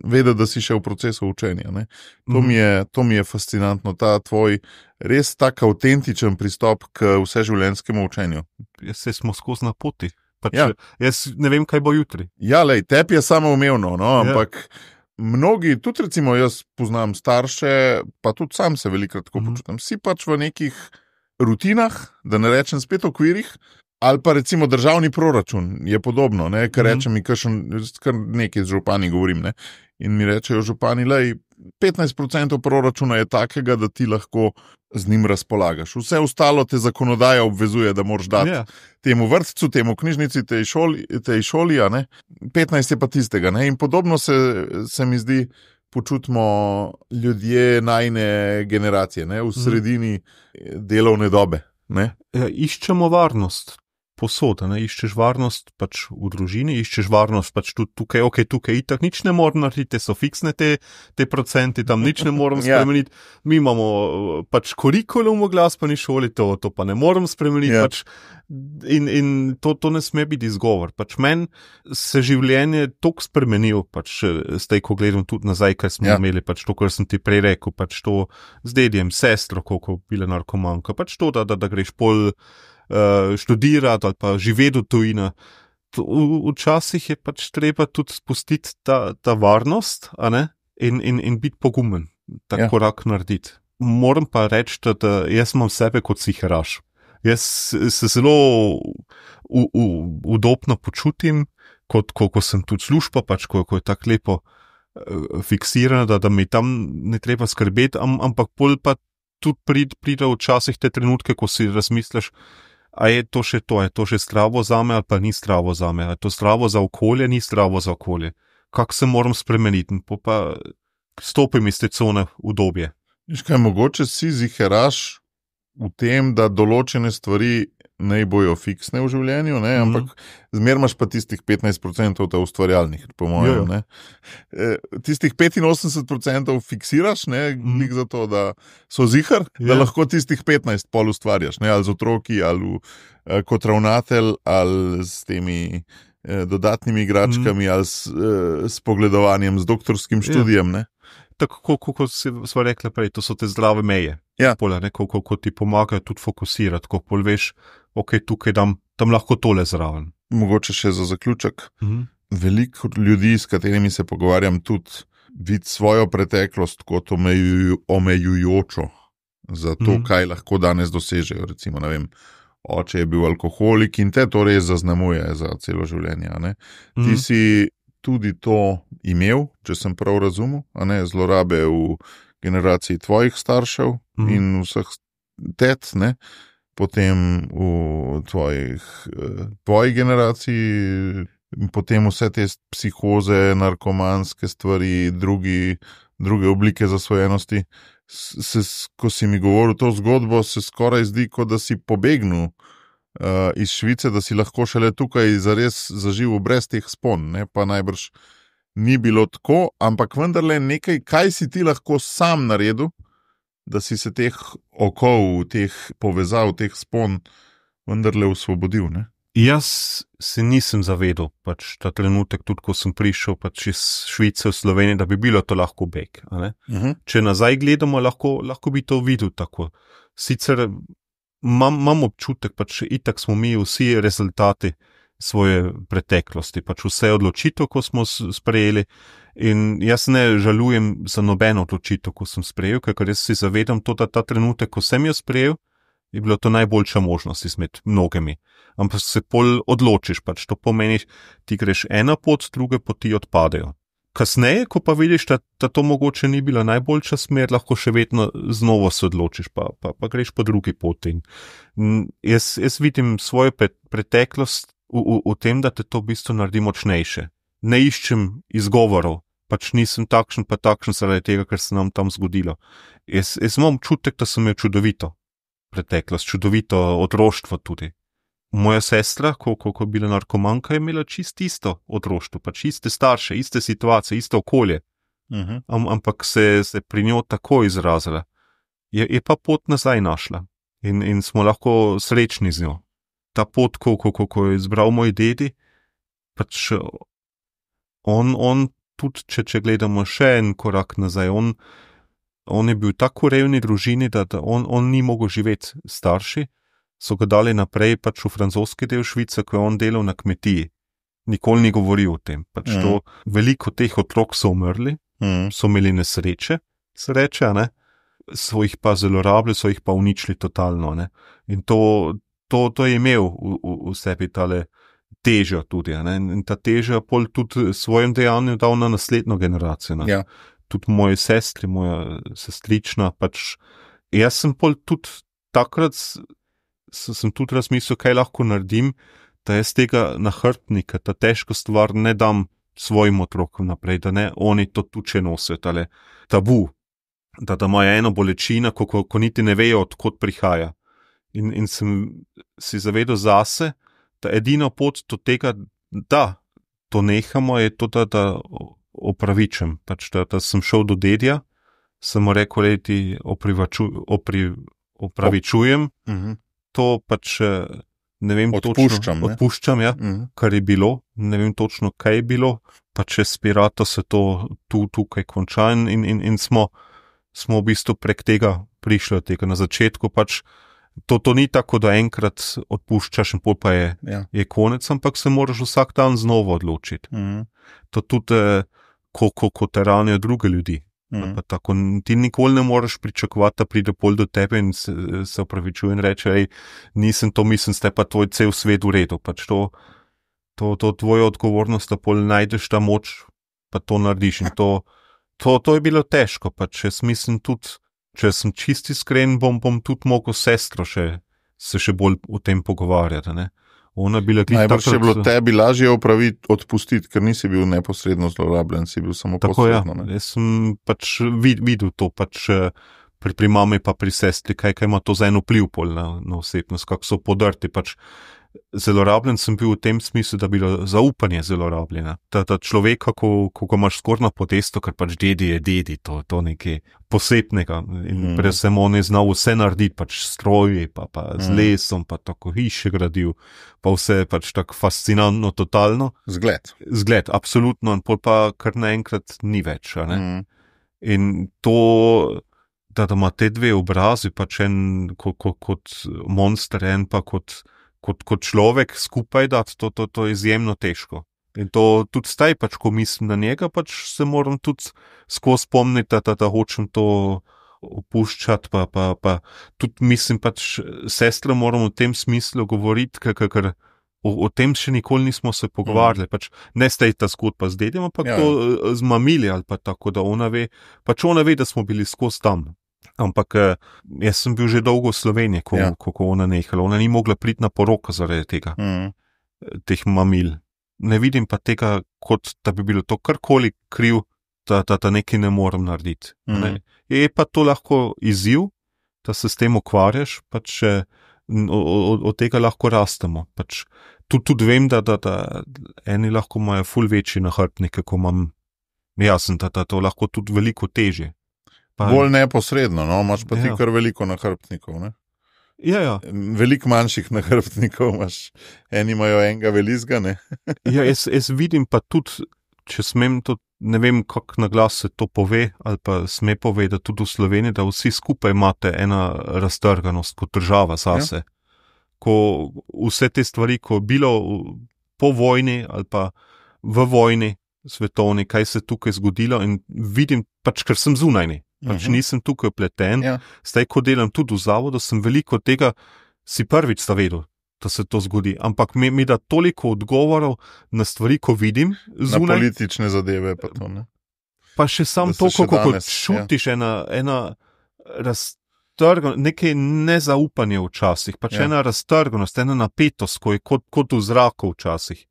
vedeti, da si še v procesu učenja. Ne? To mi je fascinantno, ta tvoj res tak avtentičen pristop k vseživljenjskemu učenju. Se smo skozi na poti. Pač, jaz ne vem, kaj bo jutri. Ja, lej, tebi je samoumevno, no? Ampak mnogi, tudi recimo jaz poznam starše, pa tudi sam se velikrat tako počutam, si pač v nekih rutinah, da ne rečem spet okvirih, ali pa recimo državni proračun je podobno, ne, kar rečem mi kar nekaj z župani govorim, ne, in mi rečejo župani, lej, 15% proračuna je takega, da ti lahko z njim razpolagaš. Vse ostalo te zakonodaja obvezuje, da moraš dati temu vrtcu, temu knjižnici, tej šoli, ne, 15 je pa tistega, ne, in podobno se mi zdi, počutimo ljudje najne generacije, ne, v sredini delovne dobe, ne. Iščemo varnost. Posod, ne, iščeš varnost pač v družini, iščeš varnost pač tudi tukaj, tukaj itak nič ne moram narediti, so fiksne te procenti, tam nič ne moram spremeniti. Mi imamo pač kurikulum v glasbeni šoli, to pa ne moram spremeniti, pač, in to ne sme biti izgovor. Pač meni se življenje toliko spremenil, pač zdaj, ko gledam tudi nazaj, kaj smo imeli, pač to, kar sem ti prej rekel, pač to z dedijem, sestro, koliko bila narkomanka, pač to, da greš pol študirati ali pa živeti v tujini. Včasih je pač treba tudi spustiti ta varnost, a ne? In biti pogumen, ta korak narediti. Moram pa reči, da jaz imam sebe kot siheraš. Jaz se zelo udobno počutim, ko sem tudi služba, pač ko je tako lepo fiksirana, da mi tam ne treba skrbeti, ampak pol pa tudi pride včasih te trenutke, ko si razmisliš, a je to še zdravo zame ali pa ni zdravo zame, a je to zdravo za okolje, ni zdravo za okolje. Kako se moram spremeniti, pa stopim iz te cone udobje. Viš kaj, mogoče si ziheraš v tem, da določene stvari ne bojo fiksne v življenju, ne? Ampak zmer imaš pa tistih 15% ta ustvarjalnih, po mojem. Ne? Tistih 85% fiksiraš, ne? Zato, da so zihar, da lahko tistih 15 pol ustvarjaš, ne? Ali z otroki, ali kot ravnatelj, ali s temi dodatnimi igračkami, ali s pogledovanjem, s doktorskim študijem. Ne? Tako, kot smo rekli prej, to so te zdrave meje. Pola, ne, ko ti pomagajo tudi fokusirati, ko pol veš, ok, tukaj tam lahko tole zraven. Mogoče še za zaključek. Veliko ljudi, s katerimi se pogovarjam, tudi vidi svojo preteklost kot omejujočo za to, kaj lahko danes dosežejo. Recimo, ne vem, oče je bil alkoholik in te to res zaznamuje za celo življenje. Ne? Ti si tudi to imel, če sem prav razumel, a ne, zlorabe v generaciji tvojih staršev in vseh tet, ne, potem v tvoji generaciji, potem vse te psihoze, narkomanske stvari, druge oblike zasvojenosti. Ko si mi govoril to zgodbo, se skoraj zdi, kot da si pobegnil iz Švice, da si lahko šele tukaj zares zaživel brez teh spon, ne? Pa najbrž ni bilo tako, ampak vendarle nekaj, kaj si ti lahko sam naredil, da si se teh okov, teh povezav, teh spon vendarle osvobodil, ne? Jaz se nisem zavedal, pač ta trenutek, tudi ko sem prišel pač iz Švice v Slovenijo, da bi bilo to lahko beg. Če nazaj gledamo, lahko bi to videl tako. Sicer imam občutek, pač itak smo mi vsi rezultati svoje preteklosti, pač vse odločitev, ko smo sprejeli, in jaz ne žalujem za nobeno odločitev, ko sem sprejel, ker jaz si zavedam to, da ta trenutek, ko sem jo sprejel, je bilo to najboljša možnost izmed mnogimi. Ampak se pol odločiš, pač to pomeni, ti greš ena pot, druge poti odpadejo. Kasneje, ko pa vidiš, da to mogoče ni bila najboljša smer, lahko še vedno znova se odločiš, pa greš po drugi poti. Jaz vidim svojo preteklost v tem, da te to v bistvu naredi močnejše. Ne iščem izgovorov, pač nisem takšen pa takšen zaradi tega, ker se nam tam zgodilo. Jaz imam občutek, da sem imel čudovito preteklost, čudovito otroštvo tudi. Moja sestra, ko je bila narkomanka, je imela čisto isto otroštvo, pač iste starše, iste situacije, isto okolje. Ampak se pri njo tako izrazila. Je pa pot nazaj našla in smo lahko srečni z njo. Ta pot, ko je izbral moj dedi, pač on tudi, če gledamo še en korak nazaj, on je bil tako v revni družini, da on ni mogel živeti starši, so ga dali naprej pač v francoski del Švice, ko je on delal na kmetiji. Nikoli ni govoril o tem. Pač to, veliko teh otrok so umrli, so imeli nesreče, se reče, ne? So jih pa zelo rabili, so jih pa uničili totalno. Ne? In to je imel v sebi tale težo tudi. Ne? In ta teža pol tudi svojim dejanjem dal na naslednjo generacijo. Ne? Ja. Tudi moje sestri, moja sestrična, pač jaz sem pol tudi takrat sem tudi razmislil, kaj lahko naredim, da jaz tega nahrbtnika, ta težko stvar ne dam svojim otrokom naprej, da ne oni to tuče nosijo, tale tabu, da imajo eno bolečino, ko niti ne vejo, odkot prihaja. In sem si zavedal zase, da edina pot do tega, da to nehamo, je to, da opravičem. Pač, da sem šel do dedja, sem mu rekel, da ti opravičujem, to pač ne vem odpuščam, ja, kar je bilo, ne vem točno, kaj je bilo, pač spirato se to tukaj konča in smo v bistvu prek tega prišli od tega. Na začetku pač to ni tako, da enkrat odpuščaš in pol pa je konec, ampak se moraš vsak dan znova odločiti. To tudi, ko te ranijo druge ljudi. Pa tako, ti nikoli ne moreš pričakovati, da pride pol do tebe in se opravičuje in reče, nisem to, mislim, ste pa tvoj cel svet v redu. Pač to tvoja odgovornost, da pol najdeš ta moč, pa to narediš. In to je bilo težko, pač jaz mislim tudi, če sem čisti iskren, bom tudi mogel sestro se še bolj o tem pogovarjati, ne. Najbrž je bilo tebi lažje odpustiti, ker nisi bil neposredno zlorabljen, si bil samo posredno. Tako, ja. Jaz sem pač videl to, pač pri mami pa pri sestri, kaj ima to za en vpliv pol na osebnost, kako so podrti, pač zlorabljen sem bil v tem smislu, da bi bilo zaupanje zlorabljeno. Ta človeka, ko imaš skoraj na podestu, ker pač dedi je dedi, to nekaj posebnega. In predvsem on je znal vse narediti, pač stroji, pa z lesom, pa tako hiše gradil, pa vse pač tako fascinantno, totalno. Zgled, absolutno, in pol pa kar naenkrat ni več. In to, da ima te dve obrazi, pač en kot monster, en pa kot človek skupaj dati, to je izjemno težko. In to tudi zdaj, pač, ko mislim na njega, pač se moram tudi skozi spomniti, da hočem to opuščati, pa tudi mislim, pač sestra moram v tem smislu govoriti, ker o tem še nikoli nismo se pogovarjali, pač ne zdaj ta zgodba z dedjem, ampak to z mamili ali pa tako, da ona ve, da smo bili skozi tam. Ampak jaz sem bil že dolgo v Sloveniji, ko ona nehala. Ona ni mogla priti na poroko zaradi tega, teh mamil. Ne vidim pa tega, kot da bi bilo to karkoli kriv, da nekaj ne morem narediti. Je pa to lahko izziv, da se s tem ukvarjaš, pač od tega lahko rastemo. Pač, tudi vem, da eni lahko imajo ful večji nahrbtnike, ko imam jasen, da to lahko tudi veliko težje. Bolj neposredno, no, imaš pa ti kar veliko nahrbtnikov, ne? Ja. Veliko manjših nahrbtnikov imaš, eni imajo enega velizga, ne? Ja, jaz vidim pa tudi, če smem to ne vem, kako na glas se to pove, ali pa sme povedati tudi v Sloveniji, da vsi skupaj imate ena raztrganost kot država zase. Ko vse te stvari, ko je bilo po vojni ali pa v vojni svetovni, kaj se tukaj zgodilo in vidim, pač ker sem zunajni, pač nisem tukaj pleten, zdaj, ko delam tudi v zavodu, sem veliko tega si prvič zavedel, da se to zgodi, ampak mi da toliko odgovorov na stvari, ko vidim zunaj. Na politične zadeve pa to, ne? Pa še sam to, kako čutiš ena raztrganost, nekaj nezaupanje včasih, pač ena raztrganost, ena napetost, ko je kot v zraku včasih.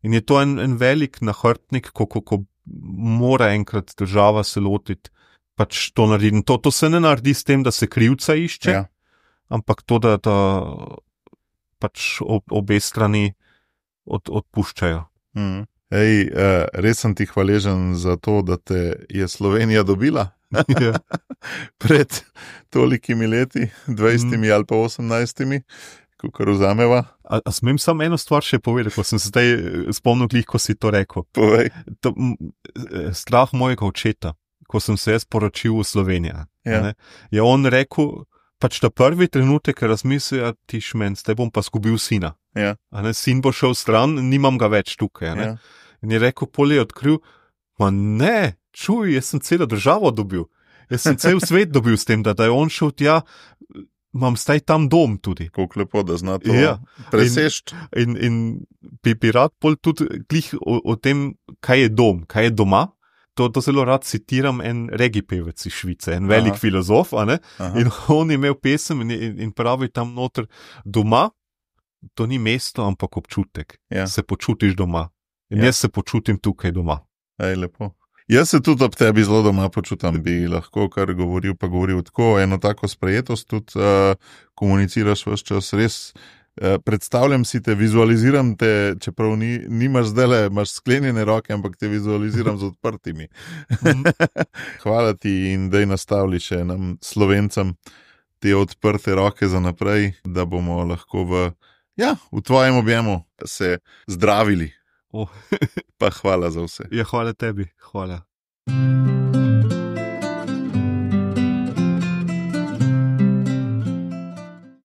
In je to en velik nahrbtnik, ko mora enkrat država se lotiti, pač to narediti. To se ne naredi s tem, da se krivca išče, ampak to, da pač obe strani odpuščajo. Ej, res sem ti hvaležen za to, da te je Slovenija dobila. Pred tolikimi leti, 20 ali pa 18, kakor vzameva. A smem samo eno stvar še povedati, ko sem se zdaj spomnil, ko si to rekel. Povej. Strah mojega očeta, ko sem se jaz poročil v Sloveniji, je on rekel, pač ta prvi trenutek razmisli, ti šmen, zdaj bom pa zgubil sina. Sin bo šel stran, nimam ga več tukaj. In je rekel, pol je odkril, ne, čuj, jaz sem celo državo dobil. Jaz sem cel svet dobil s tem, da je on šel tja, imam zdaj tam dom tudi. Koliko lepo, da zna to presešt. In bi rad pol tudi glih o tem, kaj je dom, kaj je doma. To zelo rad citiram en regi pevec iz Švice, en velik filozof, in on je imel pesem in pravi tam noter, doma, to ni mesto, ampak občutek. Se počutiš doma. In jaz se počutim tukaj doma. Lepo. Jaz se tudi ob tebi zelo doma počutam, bi lahko kar govoril tako, eno tako sprejetost tudi komuniciraš ves čas, res predstavljam si te, vizualiziram te, čeprav nimaš zdajle, imaš sklenjene roke, ampak te vizualiziram z odprtimi. Hvala ti in daj nastavili še nam Slovencem te odprte roke za naprej, da bomo lahko v tvojem objemu se zdravili. Pa hvala za vse. Hvala tebi, hvala.